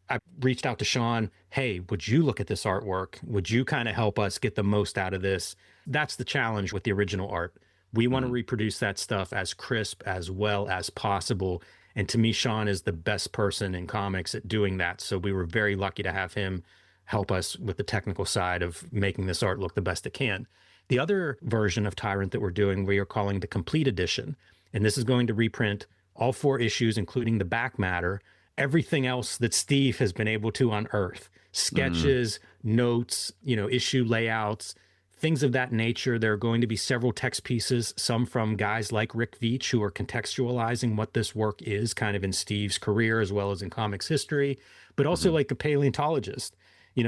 I reached out to Sean. Hey, would you look at this artwork? Would you kind of help us get the most out of this? That's the challenge with the original art. We want to reproduce that stuff as crisp as well as possible. And to me, Sean is the best person in comics at doing that. So we were very lucky to have him help us with the technical side of making this art look the best it can. The other version of Tyrant that we're doing, we are calling the Complete Edition. And this is going to reprint all 4 issues, including the back matter, everything else that Steve has been able to unearth, sketches, notes, issue layouts, things of that nature. There are going to be several text pieces, some from guys like Rick Veitch, who are contextualizing what this work is kind of in Steve's career as well as in comics history, but also like a paleontologist,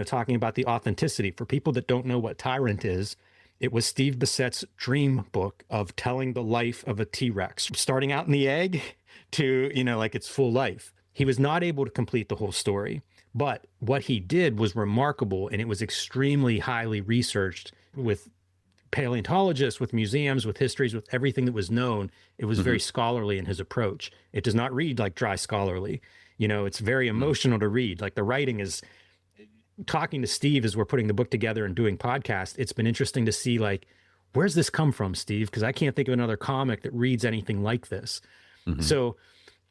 talking about the authenticity. For people that don't know what Tyrant is, it was Steve Bissette's dream book of telling the life of a T-Rex, starting out in the egg to, like its full life. He was not able to complete the whole story, but what he did was remarkable, and it was extremely highly researched with paleontologists, with museums, with histories, with everything that was known. It was very scholarly in his approach. It does not read like dry scholarly. It's very emotional to read. Like the writing is, talking to Steve as we're putting the book together and doing podcasts, it's been interesting to see like, where's this come from, Steve? Because I can't think of another comic that reads anything like this. So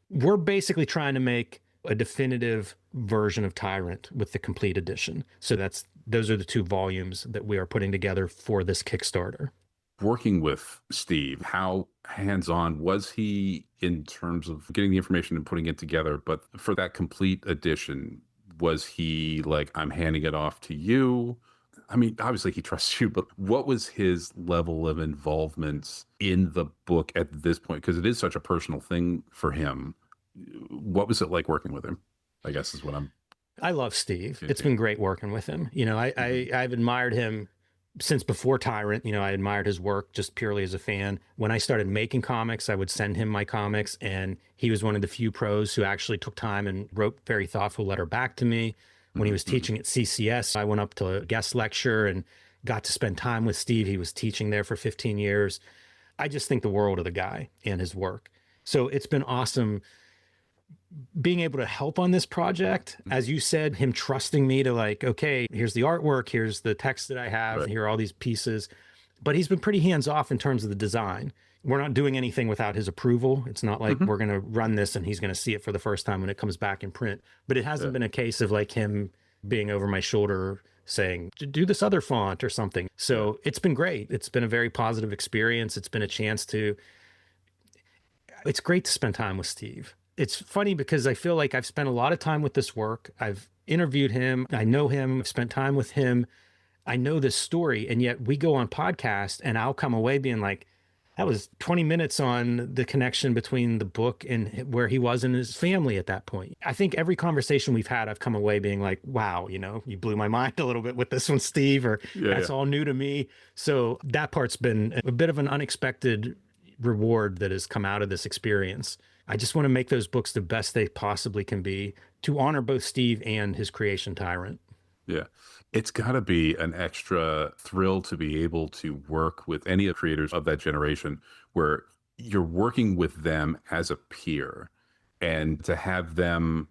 we're basically trying to make a definitive version of Tyrant with the Complete Edition. So those are the 2 volumes that we are putting together for this Kickstarter. Working with Steve, how hands-on was he in terms of getting the information and putting it together? But for that Complete Edition, was he like, I'm handing it off to you? I mean, obviously he trusts you, but what was his level of involvement in the book at this point? Because it is such a personal thing for him. What was it like working with him? I guess is what I love Steve. It's been great working with him. I've admired him since before Tyrant. I admired his work just purely as a fan. When I started making comics, I would send him my comics, and he was one of the few pros who actually took time and wrote very thoughtful letter back to me. When he was teaching at CCS, I went up to a guest lecture and got to spend time with Steve. He was teaching there for 15 years. I just think the world of the guy and his work. So it's been awesome being able to help on this project. As you said, him trusting me to like, okay, here's the artwork, here's the text that I have, here are all these pieces. But he's been pretty hands-off in terms of the design. We're not doing anything without his approval. It's not like we're going to run this and he's going to see it for the first time when it comes back in print. But it hasn't been a case of like him being over my shoulder saying, do this other font or something. So it's been great. It's been a very positive experience. It's been a chance to, it's great to spend time with Steve. It's funny because I feel like I've spent a lot of time with this work. I've interviewed him. I know him. I've spent time with him. I know this story. And yet we go on podcast and I'll come away being like, that was 20 minutes on the connection between the book and where he was and his family at that point. I think every conversation we've had, I've come away being like, wow, you blew my mind a little bit with this one, Steve, or that's all new to me. So that part's been a bit of an unexpected reward that has come out of this experience. I just want to make those books the best they possibly can be to honor both Steve and his creation, Tyrant. Yeah. It's got to be an extra thrill to be able to work with any of the creators of that generation where you're working with them as a peer and to have them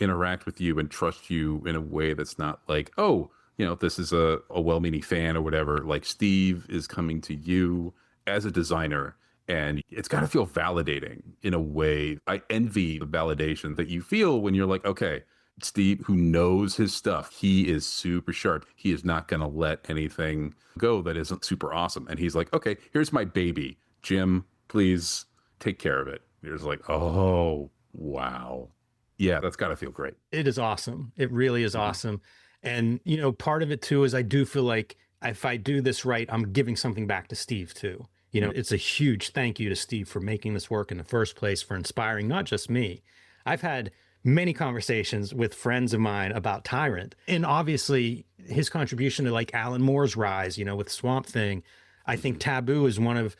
interact with you and trust you in a way that's not like, oh, this is a well-meaning fan or whatever. Like Steve is coming to you as a designer. And it's got to feel validating in a way. I envy the validation that you feel when you're like, okay, Steve, who knows his stuff, he is super sharp. He is not going to let anything go that isn't super awesome. And he's like, okay, here's my baby. Jim, please take care of it. You're just like, oh, wow. Yeah, that's got to feel great. It is awesome. It really is awesome. And, part of it too is I do feel like if I do this right, I'm giving something back to Steve too. It's a huge thank you to Steve for making this work in the first place, for inspiring not just me. I've had many conversations with friends of mine about Tyrant, and obviously his contribution to like Alan Moore's rise, with Swamp Thing. I think Taboo is one of,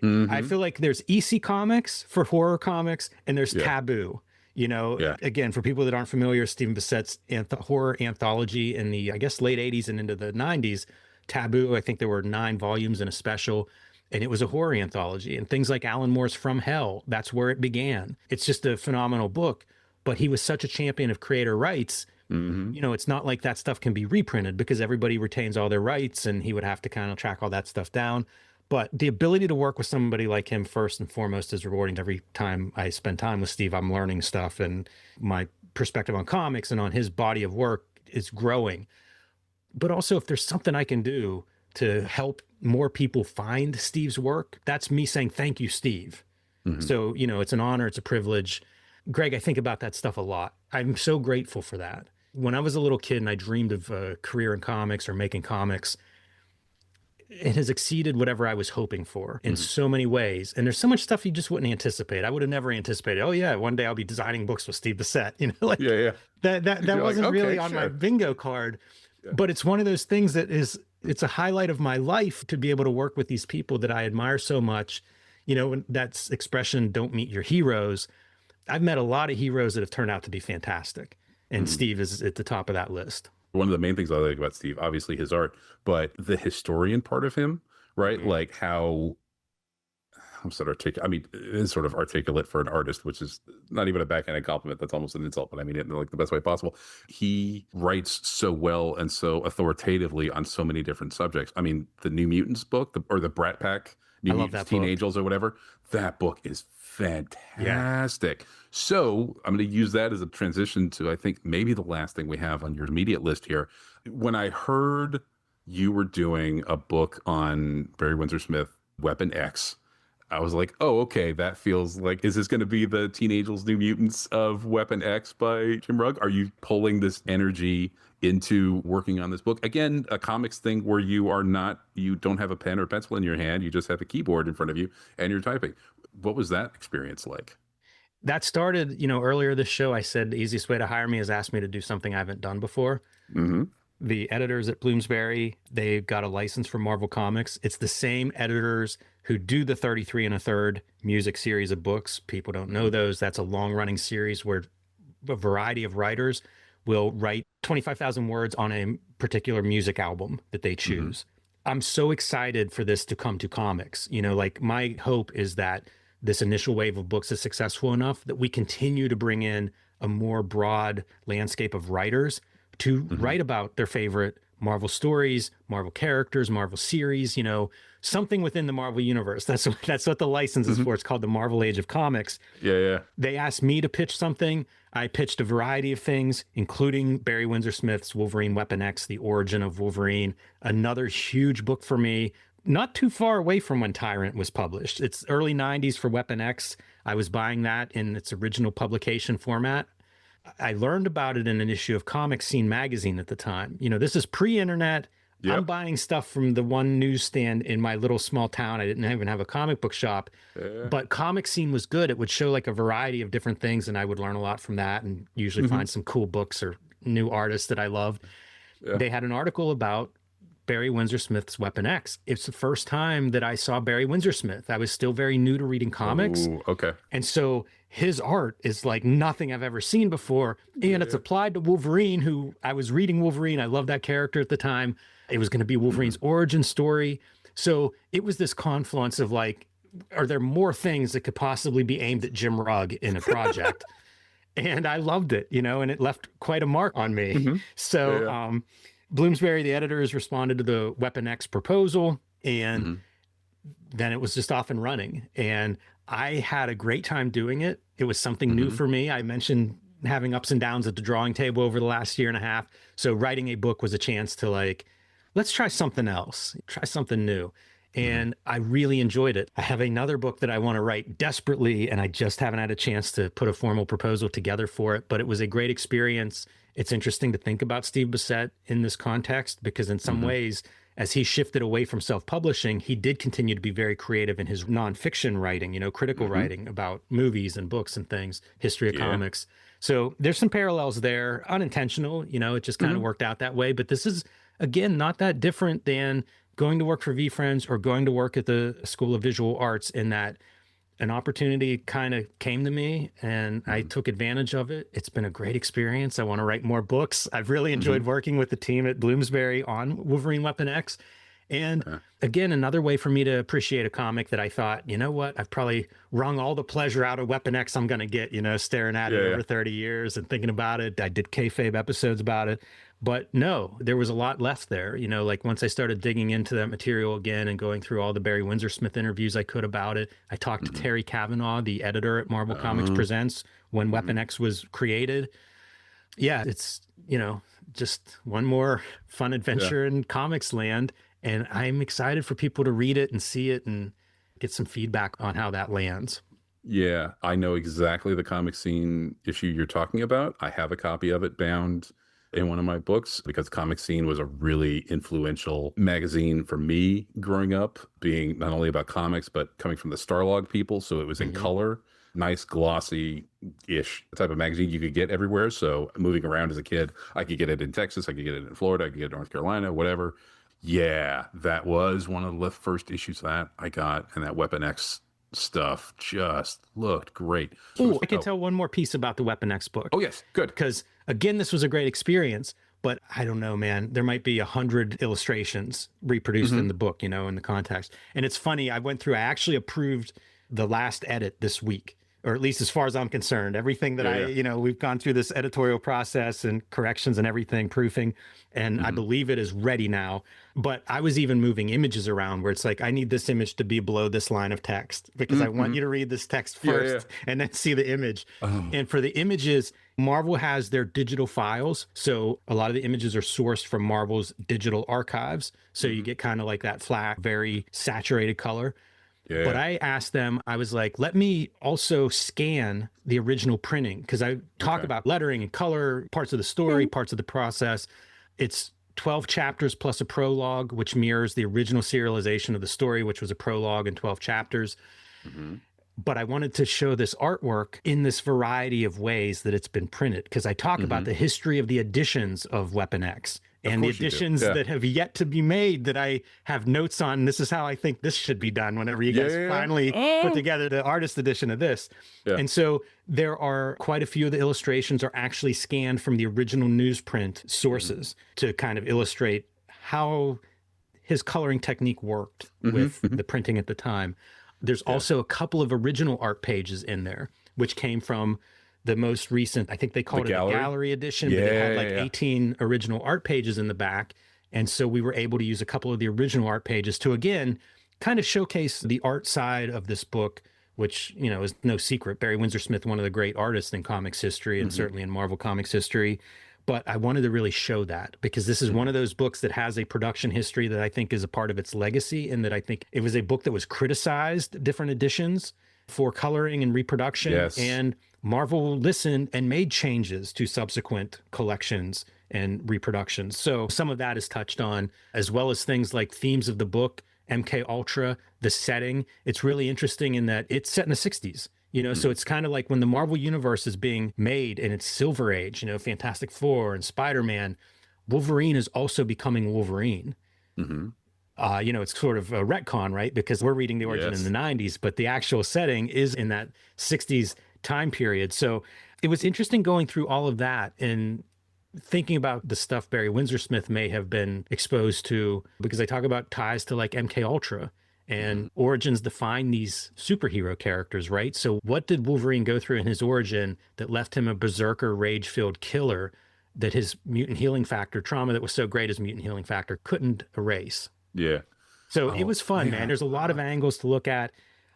I feel like there's EC Comics for horror comics and there's Taboo. Again, for people that aren't familiar, Stephen Bissette's horror anthology in the, I guess, late 80s and into the 90s, Taboo, I think there were 9 volumes and a special, and it was a horror anthology. And things like Alan Moore's From Hell, that's where it began. It's just a phenomenal book, but he was such a champion of creator rights. It's not like that stuff can be reprinted because everybody retains all their rights, and he would have to kind of track all that stuff down. But the ability to work with somebody like him first and foremost is rewarding. Every time I spend time with Steve, I'm learning stuff, and my perspective on comics and on his body of work is growing. But also, if there's something I can do to help more people find Steve's work, that's me saying, thank you, Steve. So, it's an honor, it's a privilege. Greg, I think about that stuff a lot. I'm so grateful for that. When I was a little kid and I dreamed of a career in comics or making comics, it has exceeded whatever I was hoping for in so many ways. And there's so much stuff you just wouldn't anticipate. I would have never anticipated, oh yeah, one day I'll be designing books with Steve Bissette. That wasn't like, really okay, on sure. my bingo card. Yeah. But it's one of those things that it's a highlight of my life to be able to work with these people that I admire so much. That's expression, don't meet your heroes. I've met a lot of heroes that have turned out to be fantastic. And Steve is at the top of that list. One of the main things I like about Steve, obviously his art, but the historian part of him, right? Like how, I'm sort of articulate. I mean, it is sort of articulate for an artist, which is not even a backhanded compliment. That's almost an insult, but I mean it in like the best way possible. He writes so well and so authoritatively on so many different subjects. I mean, the New Mutants book, or the Brat Pack, New Mutants, Teen Angels, or whatever, that book is fantastic. So I'm going to use that as a transition to, I think, maybe the last thing we have on your immediate list here. When I heard you were doing a book on Barry Windsor-Smith, Weapon X, I was like, oh, okay, that feels like, is this going to be the Teen Angels, New Mutants of Weapon X by Jim Rugg? Are you pulling this energy into working on this book? Again, a comics thing where you don't have a pen or pencil in your hand, you just have a keyboard in front of you and you're typing. What was that experience like? That started, earlier this show, I said the easiest way to hire me is ask me to do something I haven't done before. The editors at Bloomsbury, they got a license from Marvel Comics. It's the same editors who do the 33 1/3 music series of books. People don't know those. That's a long running series where a variety of writers will write 25,000 words on a particular music album that they choose. I'm so excited for this to come to comics. Like my hope is that this initial wave of books is successful enough that we continue to bring in a more broad landscape of writers to write about their favorite Marvel stories, Marvel characters, Marvel series, something within the Marvel universe. That's what the license is for. It's called the Marvel Age of Comics. Yeah. They asked me to pitch something. I pitched a variety of things, including Barry Windsor-Smith's Wolverine Weapon X, The Origin of Wolverine, another huge book for me, not too far away from when Tyrant was published. It's early 90s for Weapon X. I was buying that in its original publication format. I learned about it in an issue of Comic Scene magazine at the time. This is pre-internet. Yep. I'm buying stuff from the one newsstand in my little small town. I didn't even have a comic book shop, but Comic Scene was good. It would show like a variety of different things, and I would learn a lot from that and usually find some cool books or new artists that I loved. They had an article about Barry Windsor-Smith's Weapon X. It's the first time that I saw Barry Windsor-Smith. I was still very new to reading comics. Ooh, okay. And so his art is like nothing I've ever seen before. And it's applied to Wolverine, who I was reading Wolverine. I loved that character at the time. It was going to be Wolverine's origin story. So it was this confluence of like, are there more things that could possibly be aimed at Jim Rugg in a project? And I loved it, and it left quite a mark on me. So, Bloomsbury, the editors, responded to the Weapon X proposal, and then it was just off and running. And I had a great time doing it. It was something new for me. I mentioned having ups and downs at the drawing table over the last year and a half. So writing a book was a chance to like, let's try something else, try something new. and I really enjoyed it. I have another book that I want to write desperately, and I just haven't had a chance to put a formal proposal together for it, but it was a great experience. It's interesting to think about Steve Bissette in this context, because in some ways, as he shifted away from self-publishing, he did continue to be very creative in his nonfiction writing, critical writing about movies and books and things, history of comics. So there's some parallels there, unintentional, it just kind of worked out that way. But this is, again, not that different than going to work for VeeFriends or going to work at the School of Visual Arts, in that an opportunity kind of came to me and I took advantage of it. It's been a great experience. I want to write more books. I've really enjoyed working with the team at Bloomsbury on Wolverine Weapon X. And again, another way for me to appreciate a comic that I thought, you know what, I've probably wrung all the pleasure out of Weapon X I'm going to get, staring at it over 30 years and thinking about it. I did kayfabe episodes about it. But no, there was a lot left there. Like once I started digging into that material again and going through all the Barry Windsor-Smith interviews I could about it, I talked to Terry Kavanaugh, the editor at Marvel Comics Presents, when Weapon X was created. Yeah, it's, just one more fun adventure in comics land. And I'm excited for people to read it and see it and get some feedback on how that lands. Yeah, I know exactly the comic scene issue you're talking about. I have a copy of it bound in one of my books, because Comic Scene was a really influential magazine for me growing up, being not only about comics, but coming from the Starlog people. So it was in color, nice, glossy-ish type of magazine you could get everywhere. So moving around as a kid, I could get it in Texas, I could get it in Florida, I could get it in North Carolina, whatever. Yeah, that was one of the first issues that I got, and that Weapon X stuff just looked great. Oh, I can tell one more piece about the Weapon X book. Oh, yes, good. Because again, this was a great experience, but I don't know, man, there might be 100 illustrations reproduced in the book, in the context. And it's funny, I actually approved the last edit this week, or at least as far as I'm concerned. Everything that we've gone through this editorial process and corrections and everything, proofing, and I believe it is ready now. But I was even moving images around where it's like, I need this image to be below this line of text, because I want you to read this text first and then see the image. And for the images, Marvel has their digital files. So a lot of the images are sourced from Marvel's digital archives. So you get kind of like that flat, very saturated color. Yeah. But I asked them, I was like, let me also scan the original printing, because I talk about lettering and color, parts of the story, parts of the process. It's 12 chapters plus a prologue, which mirrors the original serialization of the story, which was a prologue and 12 chapters. But I wanted to show this artwork in this variety of ways that it's been printed, because I talk about the history of the editions of Weapon X and the editions that have yet to be made that I have notes on. This is how I think this should be done whenever you guys finally put together the artist edition of this. And so there are quite a few of the illustrations are actually scanned from the original newsprint sources to kind of illustrate how his coloring technique worked with the printing at the time. There's also a couple of original art pages in there, which came from the most recent, I think they called it a gallery edition, but it had like 18 original art pages in the back. And so we were able to use a couple of the original art pages to, again, kind of showcase the art side of this book, which, is no secret. Barry Windsor-Smith, one of the great artists in comics history and certainly in Marvel Comics history. But I wanted to really show that, because this is one of those books that has a production history that I think is a part of its legacy, and that I think it was a book that was criticized, different editions, for coloring and reproduction. And Marvel listened and made changes to subsequent collections and reproductions. So some of that is touched on, as well as things like themes of the book, MK Ultra, the setting. It's really interesting in that it's set in the 60s. So it's kind of like when the Marvel Universe is being made in its Silver Age, Fantastic Four and Spider-Man, Wolverine is also becoming Wolverine. It's sort of a retcon, right? Because we're reading the origin in the 90s, but the actual setting is in that 60s time period. So it was interesting going through all of that and thinking about the stuff Barry Windsor-Smith may have been exposed to, because I talk about ties to like MK Ultra. And origins define these superhero characters, right? So what did Wolverine go through in his origin that left him a berserker, rage-filled killer that his mutant healing factor trauma that was so great as mutant healing factor couldn't erase? So it was fun, man. There's a lot of angles to look at.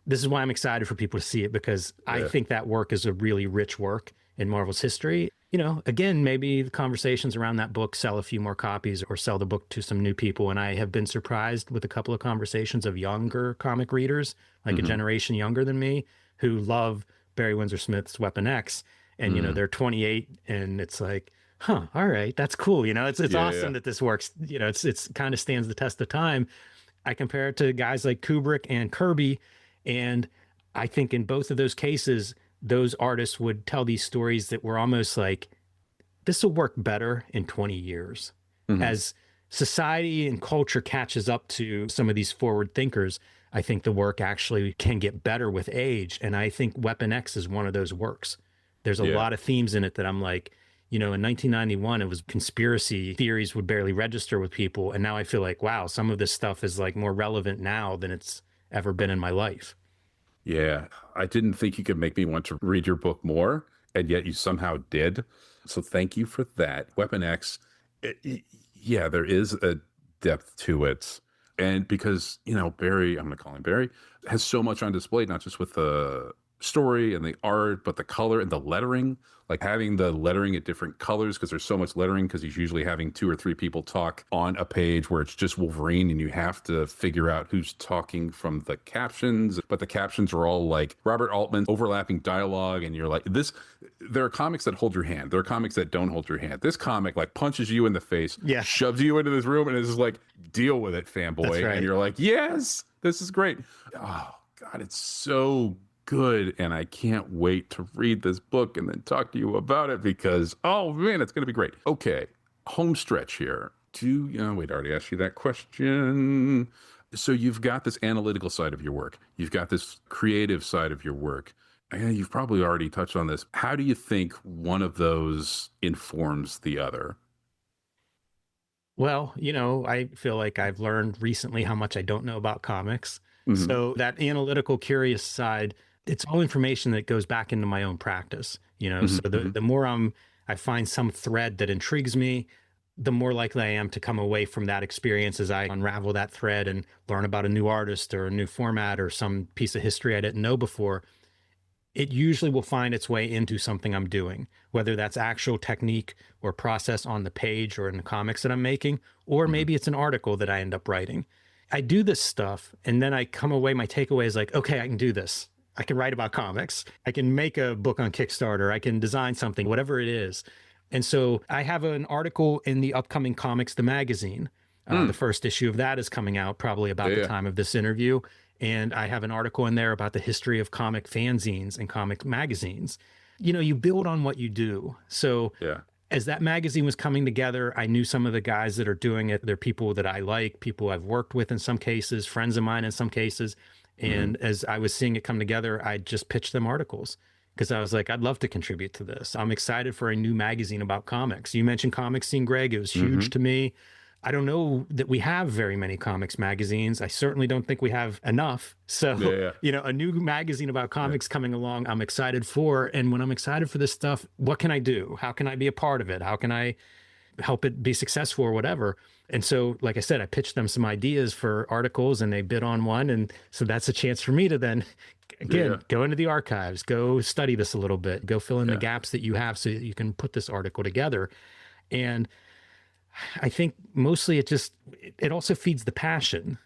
This is why I'm excited for people to see it, because I think that work is a really rich work in Marvel's history. again, maybe the conversations around that book sell a few more copies or sell the book to some new people. And I have been surprised with a couple of conversations of younger comic readers, like a generation younger than me, who love Barry Windsor-Smith's Weapon X. And, they're 28 and it's like, huh, all right, that's cool. It's awesome that this works. It's kind of stands the test of time. I compare it to guys like Kubrick and Kirby. And I think in both of those cases, those artists would tell these stories that were almost like, this will work better in 20 years. As society and culture catches up to some of these forward thinkers, I think the work actually can get better with age. And I think Weapon X is one of those works. There's a lot of themes in it that I'm like, in 1991, it was conspiracy theories would barely register with people. And now I feel like, wow, some of this stuff is like more relevant now than it's ever been in my life. Yeah, I didn't think you could make me want to read your book more, and yet you somehow did. So thank you for that. Weapon X, yeah, there is a depth to it. And because, Barry, I'm going to call him Barry, has so much on display, not just with the story and the art, but the color and the lettering, like having the lettering at different colors, because there's so much lettering, because he's usually having 2 or 3 people talk on a page where it's just Wolverine and you have to figure out who's talking from the captions, but the captions are all like Robert Altman overlapping dialogue, and you're like, there are comics that hold your hand, there are comics that don't hold your hand. This comic like punches you in the face, shoves you into this room, and is like, deal with it, fanboy. Right. And you're like, yes, this is great. Oh God, it's so good, and I can't wait to read this book and then talk to you about it, because oh man, it's going to be great. Okay, home stretch here. Wait, I already asked you that question. So you've got this analytical side of your work, you've got this creative side of your work, and you've probably already touched on this. How do you think one of those informs the other? Well, I feel like I've learned recently how much I don't know about comics. So that analytical, curious side, it's all information that goes back into my own practice, so the more I find some thread that intrigues me, the more likely I am to come away from that experience as I unravel that thread and learn about a new artist or a new format or some piece of history I didn't know before. It usually will find its way into something I'm doing, whether that's actual technique or process on the page or in the comics that I'm making, or maybe it's an article that I end up writing. I do this stuff and then I come away, my takeaway is like, okay, I can do this. I can write about comics. I can make a book on Kickstarter. I can design something, whatever it is. And so I have an article in the upcoming Comics, the magazine. The first issue of that is coming out probably about the time of this interview. And I have an article in there about the history of comic fanzines and comic magazines. You build on what you do. So as that magazine was coming together, I knew some of the guys that are doing it. They're people that I like, people I've worked with in some cases, friends of mine in some cases. And as I was seeing it come together, I just pitched them articles because I was like, I'd love to contribute to this. I'm excited for a new magazine about comics. You mentioned Comic Scene, Greg. It was huge to me. I don't know that we have very many comics magazines. I certainly don't think we have enough. So, a new magazine about comics coming along, I'm excited for. And when I'm excited for this stuff, what can I do? How can I be a part of it? How can I help it be successful or whatever? And so, like I said, I pitched them some ideas for articles and they bid on one. And so that's a chance for me to then, again, go into the archives, go study this a little bit, go fill in the gaps that you have so that you can put this article together. And I think mostly it also feeds the passion.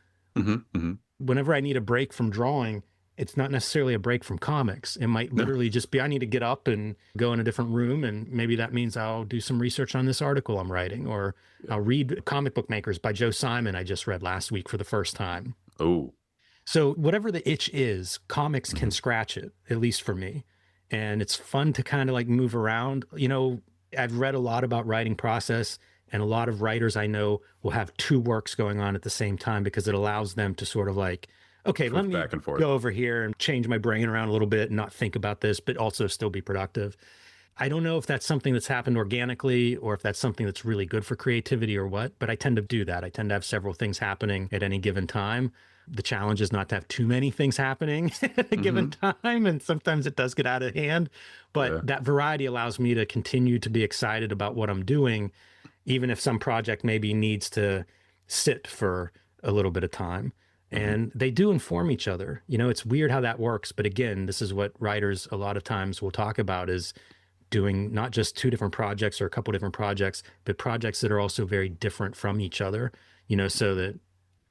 Whenever I need a break from drawing, it's not necessarily a break from comics. It might literally just be, I need to get up and go in a different room. And maybe that means I'll do some research on this article I'm writing, or I'll read Comic Book Makers by Joe Simon. I just read last week for the first time. Oh, so whatever the itch is, comics can scratch it, at least for me. And it's fun to kind of like move around. I've read a lot about writing process, and a lot of writers I know will have 2 works going on at the same time because it allows them to sort of like, okay, let me go over here and change my brain around a little bit and not think about this, but also still be productive. I don't know if that's something that's happened organically or if that's something that's really good for creativity or what, but I tend to do that. I tend to have several things happening at any given time. The challenge is not to have too many things happening at a given time, and sometimes it does get out of hand, but that variety allows me to continue to be excited about what I'm doing, even if some project maybe needs to sit for a little bit of time. And they do inform each other. It's weird how that works. But again, this is what writers a lot of times will talk about is doing not just two different projects or a couple different projects, but projects that are also very different from each other, so that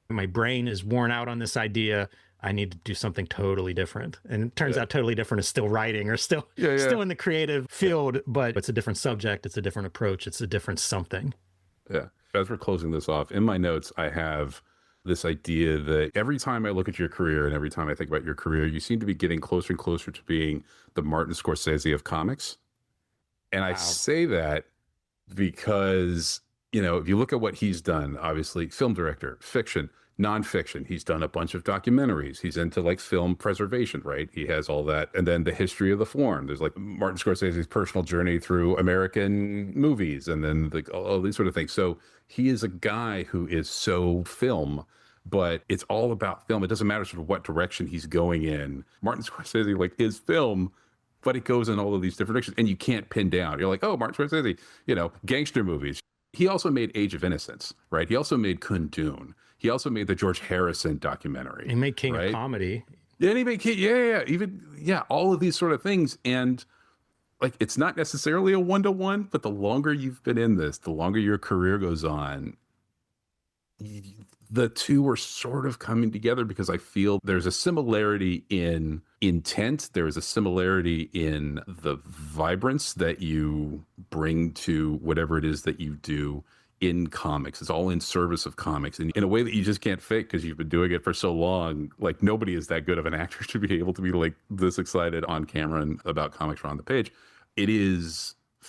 my brain is worn out on this idea. I need to do something totally different. And it turns out totally different is still writing or still in the creative field, but it's a different subject. It's a different approach. It's a different something. Yeah. As we're closing this off, in my notes, I have this idea that every time I look at your career and every time I think about your career, you seem to be getting closer and closer to being the Martin Scorsese of comics. And I say that because, if you look at what he's done, obviously film director, fiction, nonfiction, he's done a bunch of documentaries. He's into like film preservation, right? He has all that. And then the history of the form. There's like Martin Scorsese's personal journey through American movies and then like all these sort of things. So he is a guy who is so film, but it's all about film. It doesn't matter sort of what direction he's going in. Martin Scorsese like is film, but it goes in all of these different directions and you can't pin down. You're like, oh, Martin Scorsese, gangster movies. He also made Age of Innocence, right? He also made Kundun. He also made the George Harrison documentary. He made King of Comedy. Yeah, and he made all of these sort of things. And like, it's not necessarily a one-to-one, but the longer you've been in this, the longer your career goes on, the two are sort of coming together because I feel there's a similarity in intent. There is a similarity in the vibrance that you bring to whatever it is that you do in comics. It's all in service of comics and in a way that you just can't fake because you've been doing it for so long. Like nobody is that good of an actor to be able to be like this excited on camera and about comics or on the page.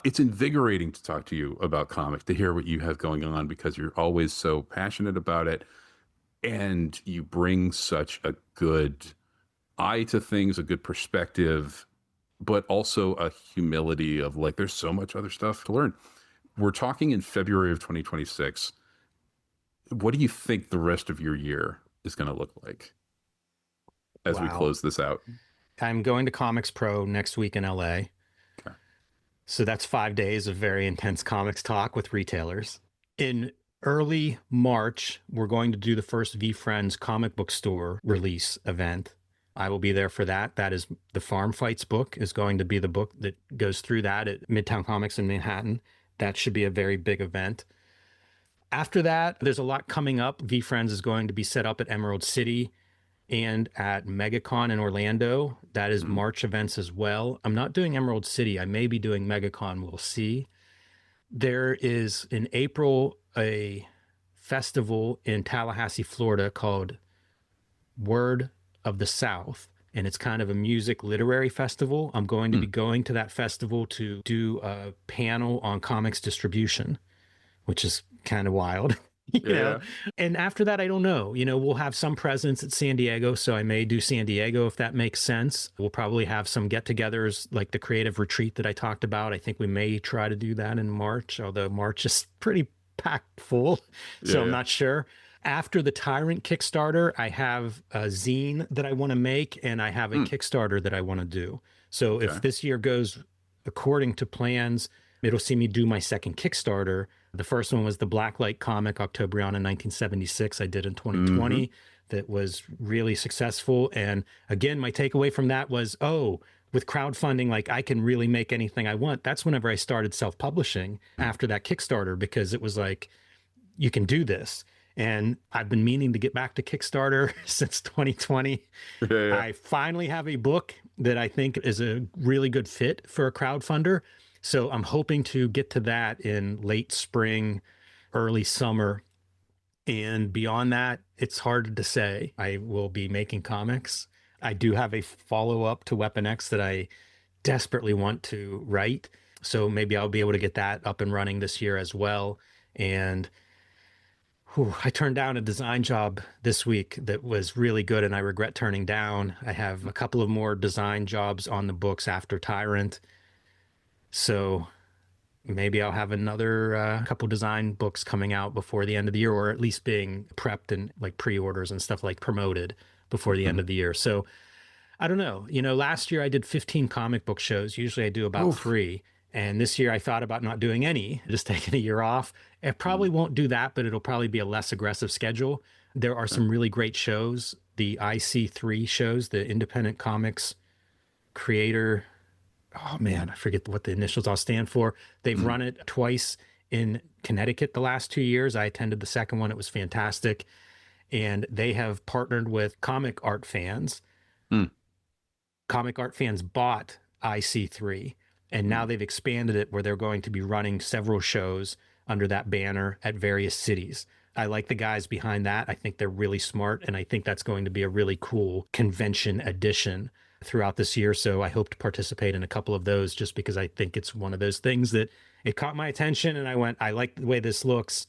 It's invigorating to talk to you about comics, to hear what you have going on because you're always so passionate about it. And you bring such a good eye to things, a good perspective, but also a humility of like, there's so much other stuff to learn. We're talking in February of 2026. What do you think the rest of your year is going to look like as we close this out? I'm going to Comics Pro next week in LA. Okay. So that's 5 days of very intense comics talk with retailers. In early March, we're going to do the first VeeFriends comic book store release event. I will be there for that. That is the Farm Fights book is going to be the book that goes through that at Midtown Comics in Manhattan. That should be a very big event. After that, there's a lot coming up. VeeFriends is going to be set up at Emerald City and at MegaCon in Orlando. That is March events as well. I'm not doing Emerald City. I may be doing MegaCon. We'll see. There is in April a festival in Tallahassee, Florida called Word of the South. And it's kind of a music literary festival. I'm going to be going to that festival to do a panel on comics distribution, which is kind of wild. you know? And after that, I don't know. We'll have some presence at San Diego, so I may do San Diego if that makes sense. We'll probably have some get-togethers like the creative retreat that I talked about. I think we may try to do that in March, although March is pretty packed full, so I'm not sure. After the TYRANT Kickstarter, I have a zine that I want to make, and I have a Kickstarter that I want to do. So if this year goes according to plans, it'll see me do my second Kickstarter. The first one was the Blacklight comic, Octobriana 1976, I did in 2020. That was really successful. And again, my takeaway from that was, with crowdfunding, like I can really make anything I want. That's whenever I started self-publishing after that Kickstarter, because it was like, you can do this. And I've been meaning to get back to Kickstarter since 2020. I finally have a book that I think is a really good fit for a crowdfunder. So I'm hoping to get to that in late spring, early summer. And beyond that, it's hard to say. I will be making comics. I do have a follow-up to Weapon X that I desperately want to write. So maybe I'll be able to get that up and running this year as well. And I turned down a design job this week that was really good, and I regret turning down. I have a couple of more design jobs on the books after TYRANT. So maybe I'll have another couple design books coming out before the end of the year, or at least being prepped and like pre-orders and stuff like promoted before the end of the year. So I don't know. Last year I did 15 comic book shows. Usually I do about 3. And this year I thought about not doing any, just taking a year off. I probably won't do that, but it'll probably be a less aggressive schedule. There are some really great shows. The IC3 shows, the Independent Comics Creator oh man, I forget what the initials all stand for. They've run it twice in Connecticut the last 2 years. I attended the second one. It was fantastic. And they have partnered with comic art fans. Mm. Comic art fans bought IC3, and now they've expanded it where they're going to be running several shows under that banner at various cities. I like the guys behind that. I think they're really smart, and I think that's going to be a really cool convention edition throughout this year. So I hope to participate in a couple of those just because I think it's one of those things that it caught my attention and I went, I like the way this looks.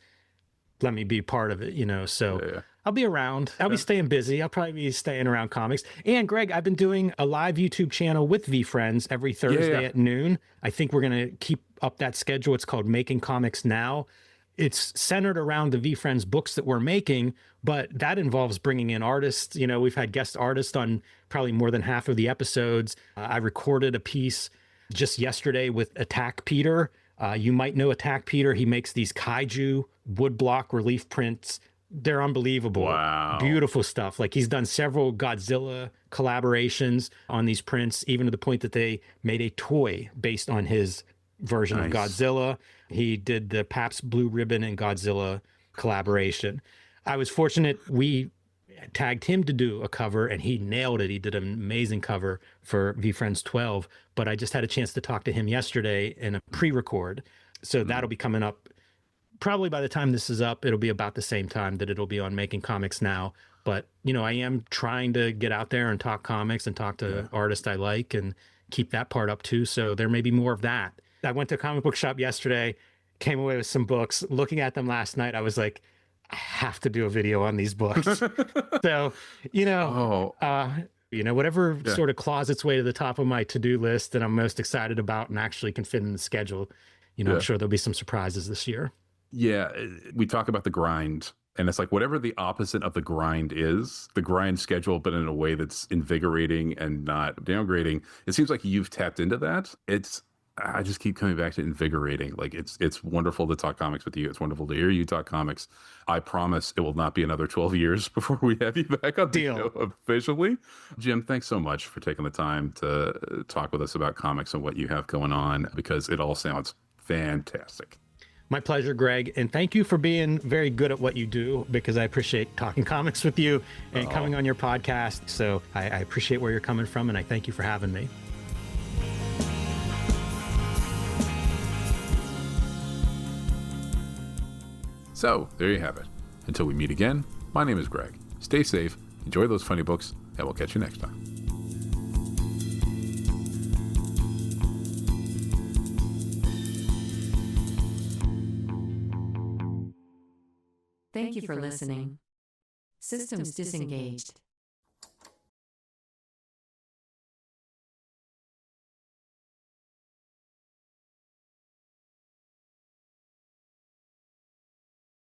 Let me be part of it, you know? So Yeah. I'll be around. I'll be staying busy. I'll probably be staying around comics. And Greg, I've been doing a live YouTube channel with VeeFriends every Thursday at noon. I think we're going to keep up that schedule. It's called Making Comics Now. It's centered around the VeeFriends books that we're making, but that involves bringing in artists. You know, we've had guest artists on probably more than half of the episodes. I recorded a piece just yesterday with Attack Peter. You might know Attack Peter. He makes these kaiju woodblock relief prints. They're unbelievable. Wow. Beautiful stuff. Like he's done several Godzilla collaborations on these prints, even to the point that they made a toy based on his version of Godzilla. He did the Pabst Blue Ribbon and Godzilla collaboration. I was fortunate. We tagged him to do a cover and he nailed it. He did an amazing cover for VeeFriends 12, but I just had a chance to talk to him yesterday in a pre-record. So that'll be coming up. Probably by the time this is up, it'll be about the same time that it'll be on Making Comics Now. But, you know, I am trying to get out there and talk comics and talk to artists I like and keep that part up too. So there may be more of that. I went to a comic book shop yesterday, came away with some books. Looking at them last night, I was like, I have to do a video on these books. So, you know, whatever sort of claws its way to the top of my to-do list that I'm most excited about and actually can fit in the schedule, you know, I'm sure there'll be some surprises this year. Yeah, we talk about the grind, and it's like whatever the opposite of the grind is, the grind schedule, but in a way that's invigorating and not downgrading. It seems like you've tapped into that. I just keep coming back to invigorating. Like it's wonderful to talk comics with you. It's wonderful to hear you talk comics. I promise it will not be another 12 years before we have you back on the show officially. Jim, thanks so much for taking the time to talk with us about comics and what you have going on, because it all sounds fantastic. My pleasure, Greg. And thank you for being very good at what you do, because I appreciate talking comics with you and coming on your podcast. So I appreciate where you're coming from, and I thank you for having me. So there you have it. Until we meet again, my name is Greg. Stay safe, enjoy those funny books, and we'll catch you next time. Thank you for listening. Systems disengaged.